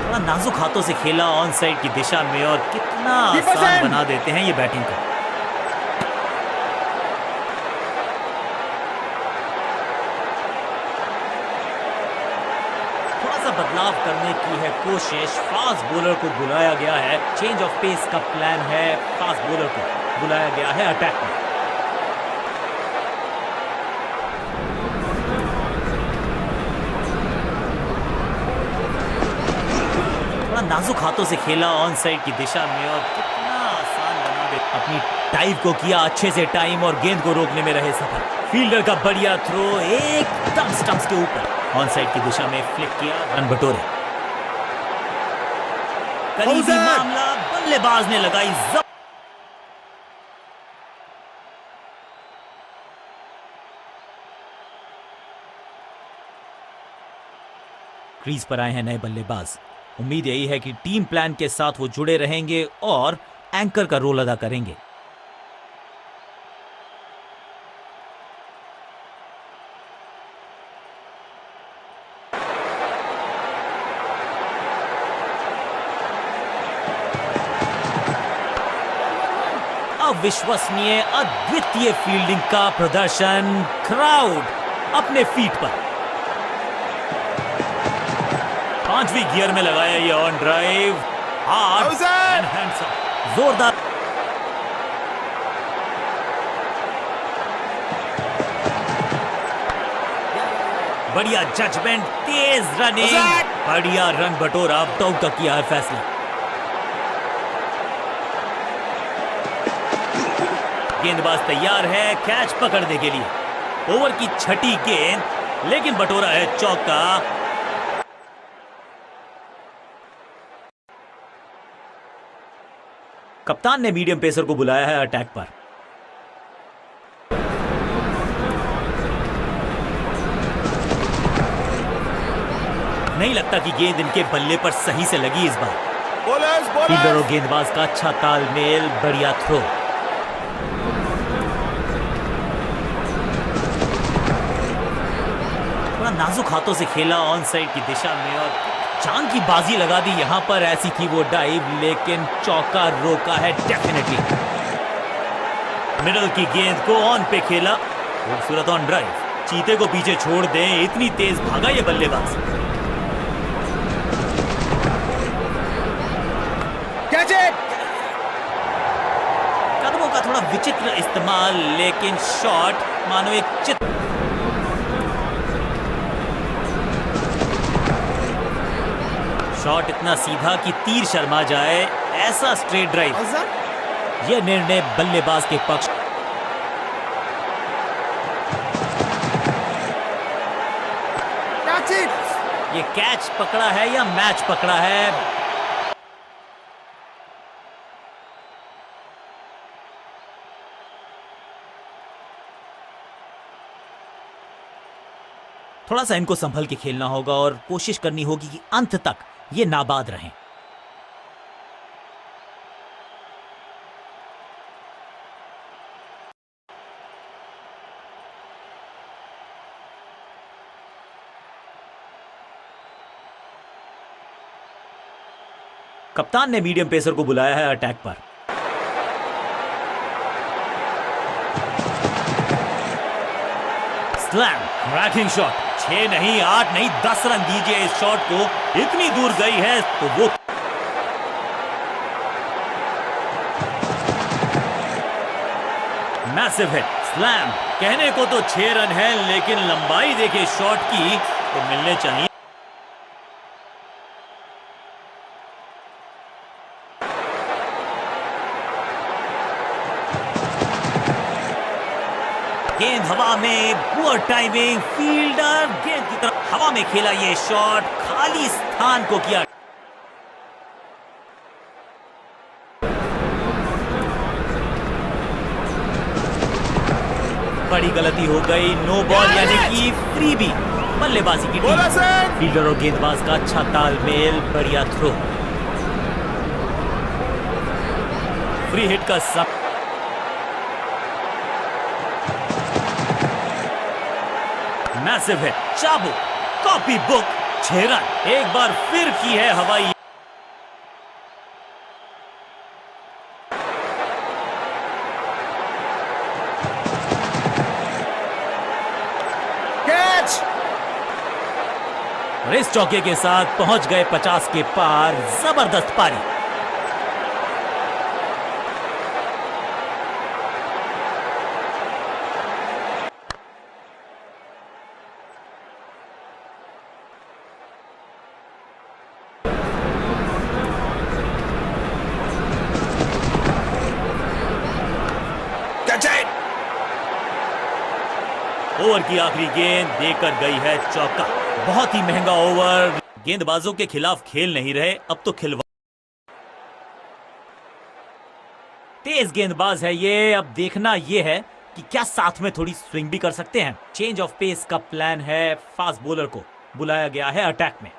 A: बड़ा नाजुक हाथों से खेला ऑन साइड की दिशा में और कितना आसान बना देते हैं ये बैटिंग को। बदलाव करने की है कोशिश, फास्ट बॉलर को बुलाया गया है। चेंज ऑफ पेस का प्लान है, फास्ट बॉलर को बुलाया गया है अटैक में। थोड़ा नाजुक हाथों से खेला ऑन साइड की दिशा में और कितना आसान बना दे। अपनी टाइप को किया अच्छे से टाइम और गेंद को रोकने में रहे सफल। फील्डर का बढ़िया थ्रो एकदम स्टंप्स के ऊपर ऑन साइड की दिशा में फ्लिक किया, रन बटोरे। करीबी मामला, बल्लेबाज ने लगाई क्रीज पर आए हैं नए बल्लेबाज। उम्मीद यही है कि टीम प्लान के साथ वो जुड़े रहेंगे और एंकर का रोल अदा करेंगे। अविश्वसनीय अद्वितीय फील्डिंग का प्रदर्शन, क्राउड अपने फीट पर। 5वीं गियर में लगाया ये on drive, hard and handsome, जोरदार। बढ़िया जजमेंट, तेज रनिंग, बढ़िया रन बटोरा। आउट का किया है फैसला। गेंदबाज तैयार है कैच पकड़ने के लिए। ओवर की छठी गेंद, लेकिन बटोरा है चौका। कप्तान ने मीडियम पेसर को बुलाया है अटैक पर। नहीं लगता कि गेंद इनके बल्ले पर सही से लगी इस बार। फील्डर और गेंदबाज का अच्छा तालमेल, बढ़िया थ्रो। नाजुक हाथों से खेला ऑन साइड की दिशा में और चांद की बाजी लगा दी यहां पर। ऐसी थी वो डाइव, लेकिन चौका रोका है डेफिनेटली। मिडल की गेंद को ऑन पे खेला, खूबसूरत ऑन ड्राइव। चीते को पीछे छोड़ दें, इतनी तेज भागा ये बल्लेबाज। कदमों का थोड़ा विचित्र इस्तेमाल, लेकिन शॉट मानो एक चित्र। शॉट इतना सीधा कि तीर शर्मा जाए, ऐसा स्ट्रेट ड्राइव। यह निर्णय बल्लेबाज के पक्ष। ये कैच पकड़ा है या मैच पकड़ा है? थोड़ा सा इनको संभल के खेलना होगा और कोशिश करनी होगी कि अंत तक ये नाबाद रहें। कप्तान ने मीडियम पेसर को बुलाया है अटैक पर। Slam, cracking shot. 6 नहीं, 8 नहीं, 10 रन दीजिए इस शॉट को। इतनी दूर गई है तो वो मैसिव हिट, स्लैम। कहने को तो 6 रन है, लेकिन लंबाई देखिए शॉट की तो मिलने चाहिए। गेंद हवा में, पुअर टाइमिंग, फील्डर गेंद की तरफ हवा में खेला ये शॉट, खाली स्थान को किया। बड़ी गलती हो गई, नो बॉल यानी कि फ्रीबी। बल्लेबाजी की टीम, फील्डर और गेंदबाज का अच्छा तालमेल, बढ़िया थ्रो। फ्री हिट का सब मैसिव हिट, चाबुक, कॉपी बुक, 6 रन। एक बार फिर की है हवाई।
B: कैच।
A: और इस चौके के साथ पहुंच गए 50 के पार। जबरदस्त पारी। ओवर की आखिरी गेंद देकर गई है चौका। बहुत ही महंगा ओवर। गेंदबाजों के खिलाफ खेल नहीं रहे, अब तो खिलवा। तेज गेंदबाज है ये। अब देखना ये है कि क्या साथ में थोड़ी स्विंग भी कर सकते हैं। चेंज ऑफ पेस का प्लान है। फास्ट बॉलर को बुलाया गया है अटैक में।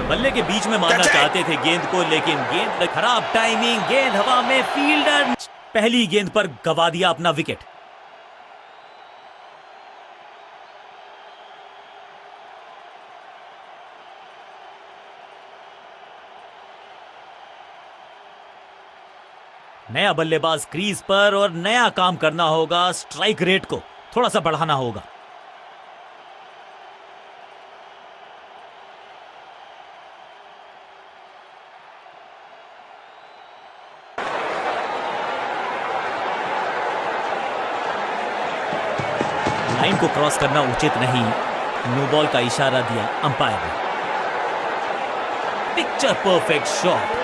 A: बल्ले के बीच में मारना चाहते थे गेंद को, लेकिन गेंद खराब टाइमिंग, गेंद हवा में, फील्डर पहली गेंद पर गवा दिया अपना विकेट। नया बल्लेबाज क्रीज पर और नया काम करना होगा। स्ट्राइक रेट को थोड़ा सा बढ़ाना होगा। लाइन को क्रॉस करना उचित नहीं। नो बॉल का इशारा दिया अंपायर ने। Picture perfect shot.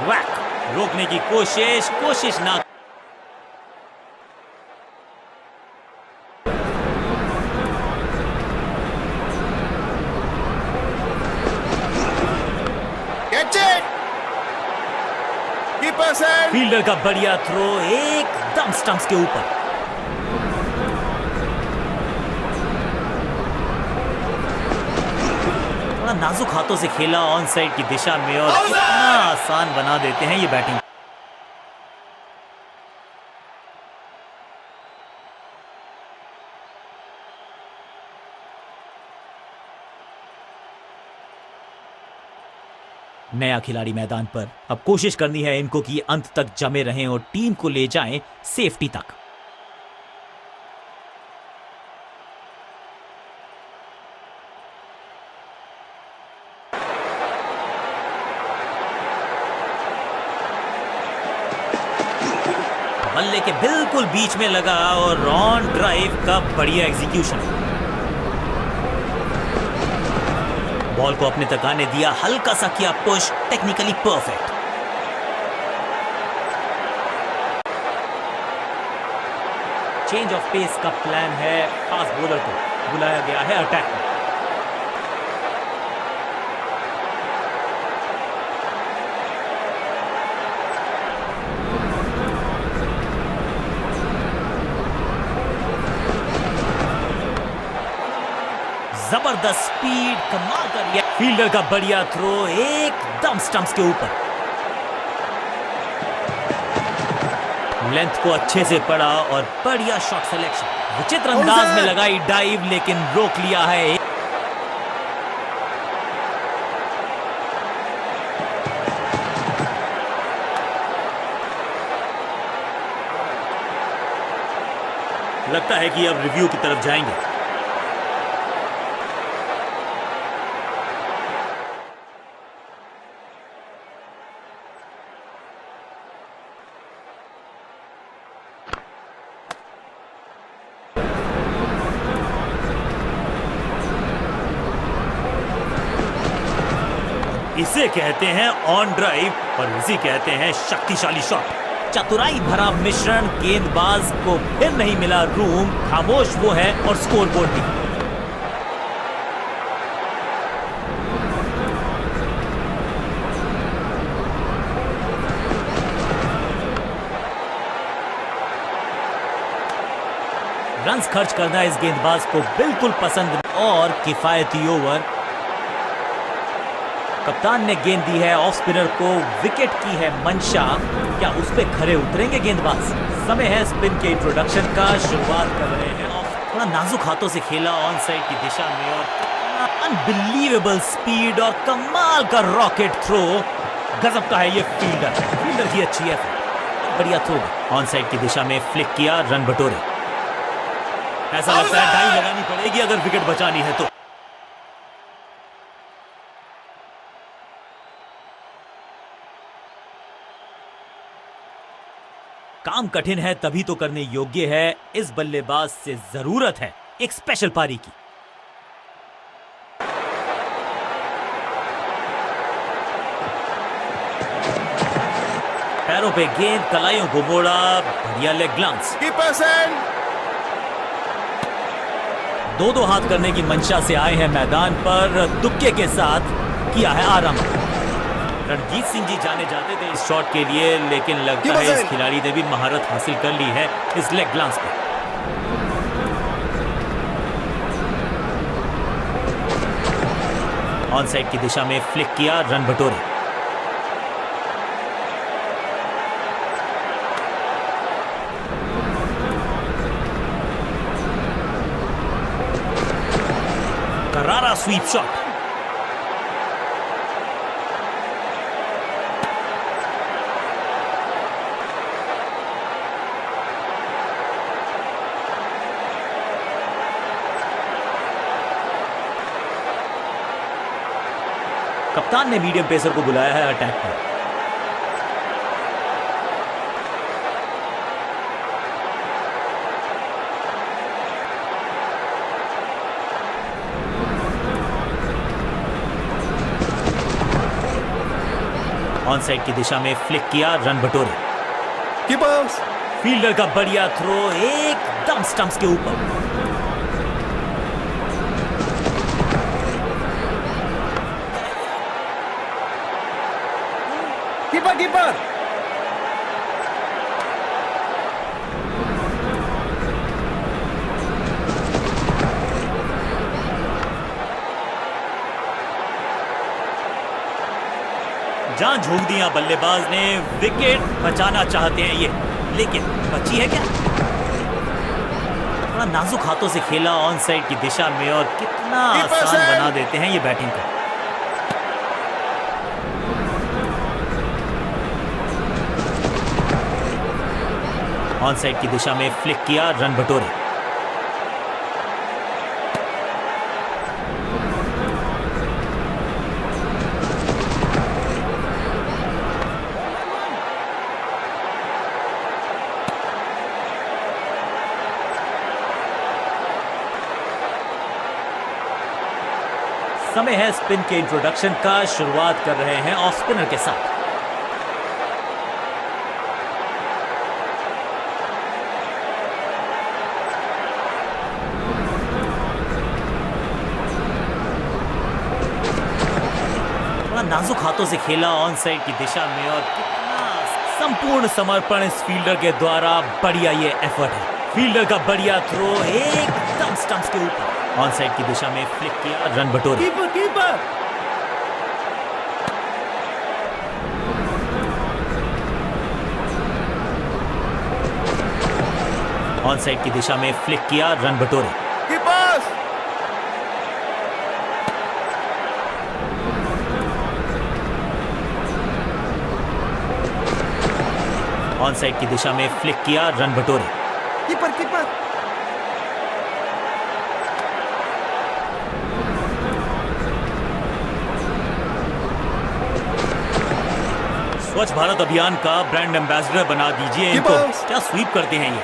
A: वैक, रोकने की कोशिश ना। फील्डर का बढ़िया थ्रो, एकदम स्टंप्स के ऊपर। थोड़ा नाजुक हाथों से खेला ऑन साइड की दिशा में, और कितना आसान बना देते हैं ये बैटिंग। नया खिलाड़ी मैदान पर। अब कोशिश करनी है इनको कि अंत तक जमे रहें और टीम को ले जाएं सेफ्टी तक। बल्ले के बिल्कुल बीच में लगा और ऑन ड्राइव का बढ़िया एग्जीक्यूशन। बॉल को अपने तक आने दिया, हल्का सा किया push, technically perfect. Change of pace का प्लान है। फास्ट बॉलर को बुलाया गया है अटैक में। जबरदस्त स्पीड, कमाल कर दिया फील्डर का बढ़िया थ्रो एकदम स्टंप्स के ऊपर। लेंथ को अच्छे से पड़ा और बढ़िया शॉट सिलेक्शन। विचित्र अंदाज में लगाई डाइव लेकिन रोक लिया है। लगता है कि अब रिव्यू की तरफ जाएंगे। इसे कहते हैं ऑन ड्राइव और इसे कहते हैं शक्तिशाली शॉट। चतुराई भरा मिश्रण, गेंदबाज को फिर नहीं मिला रूम, खामोश वो है और स्कोर बोर्ड भी। रन्स खर्च करना इस गेंदबाज को बिल्कुल पसंद और किफायती ओवर। कप्तान ने गेंद दी है ऑफ स्पिनर को, विकेट की है मंशा। क्या उस पे खरे उतरेंगे गेंदबाज? समय है स्पिन के इंट्रोडक्शन का, शुरुआत कर रहे हैं। थोड़ा नाजुक हाथों से खेला ऑन साइड की दिशा में और अनबिलीवेबल स्पीड और कमाल का रॉकेट थ्रो। गजब का है ये फील्डर की अच्छी है, बढ़िया थ्रो ऑन साइड की दिशा में फ्लिक किया, रन बटोरे। ऐसा लगता है डाई लगानी पड़ेगी अगर विकेट बचानी है तो। काम कठिन है तभी तो करने योग्य है। इस बल्लेबाज से जरूरत है एक स्पेशल पारी की। पैरों पे गेंद, कलाइयों को मोड़ा, बढ़िया लेग ग्लांस। दो हाथ करने की मंशा से आए हैं मैदान पर, तुक्के के साथ किया है आराम। रणजीत सिंह जी जाने जाते थे इस शॉट के लिए, लेकिन लगता है इस खिलाड़ी ने भी महारत हासिल कर ली है इस लेग ग्लांस पे। ऑन साइड की दिशा में फ्लिक किया, रन बटोरे। करारा स्वीप शॉट। कप्तान ने मीडियम पेसर को बुलाया है अटैक पर। ऑन साइड की दिशा में फ्लिक किया, रन बटोरे। कीपर्स। फील्डर का बढ़िया थ्रो एकदम स्टंप्स के ऊपर। कीपर जान झोंक दिया बल्लेबाज ने। विकेट बचाना चाहते हैं ये, लेकिन बची है क्या? थोड़ा नाजुक हाथों से खेला ऑन साइड की दिशा में और कितना आसान बना देते हैं ये बैटिंग को। ऑन साइड की दिशा में फ्लिक किया, रन बटोरे। समय है स्पिन के इंट्रोडक्शन का, शुरुआत कर रहे हैं ऑफ स्पिनर के साथ। नाजुक हाथों से खेला ऑन साइड की दिशा में और कितना संपूर्ण समर्पण इस फील्डर के द्वारा। बढ़िया ये एफर्ट है। फील्डर का बढ़िया थ्रो एकदम स्टंप्स के ऊपर, ऑन साइड की दिशा में फ्लिक किया, रन बटोरे।
B: कीपर कीपर
A: ऑन साइड की दिशा में फ्लिक किया, रन बटोरे।
B: कीपर
A: ऑन साइड की दिशा में फ्लिक किया, रन बटोरे।
B: कीपर कीपर
A: स्वच्छ भारत अभियान का ब्रांड एम्बेसडर बना दीजिए इनको।
B: कीपर्स।
A: क्या स्वीप करते हैं ये।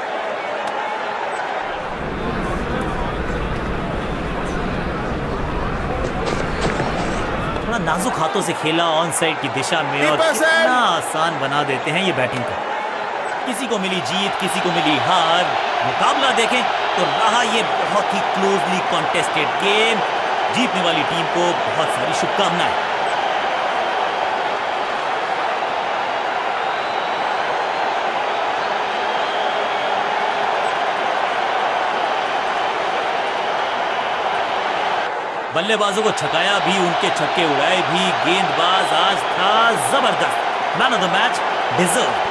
A: थोड़ा नाजुक हाथों से खेला ऑन साइड की दिशा में और
B: कीपर सर।
A: कितना आसान बना देते हैं ये बैटिंग को। किसी को मिली जीत, किसी को मिली हार। मुकाबला देखें तो रहा ये बहुत ही क्लोजली कॉन्टेस्टेड गेम। जीतने वाली टीम को बहुत सारी शुभकामनाएं। बल्लेबाजों को छकाया भी, उनके छक्के उड़ाए भी। गेंदबाज आज था जबरदस्त। Man of the match deserve.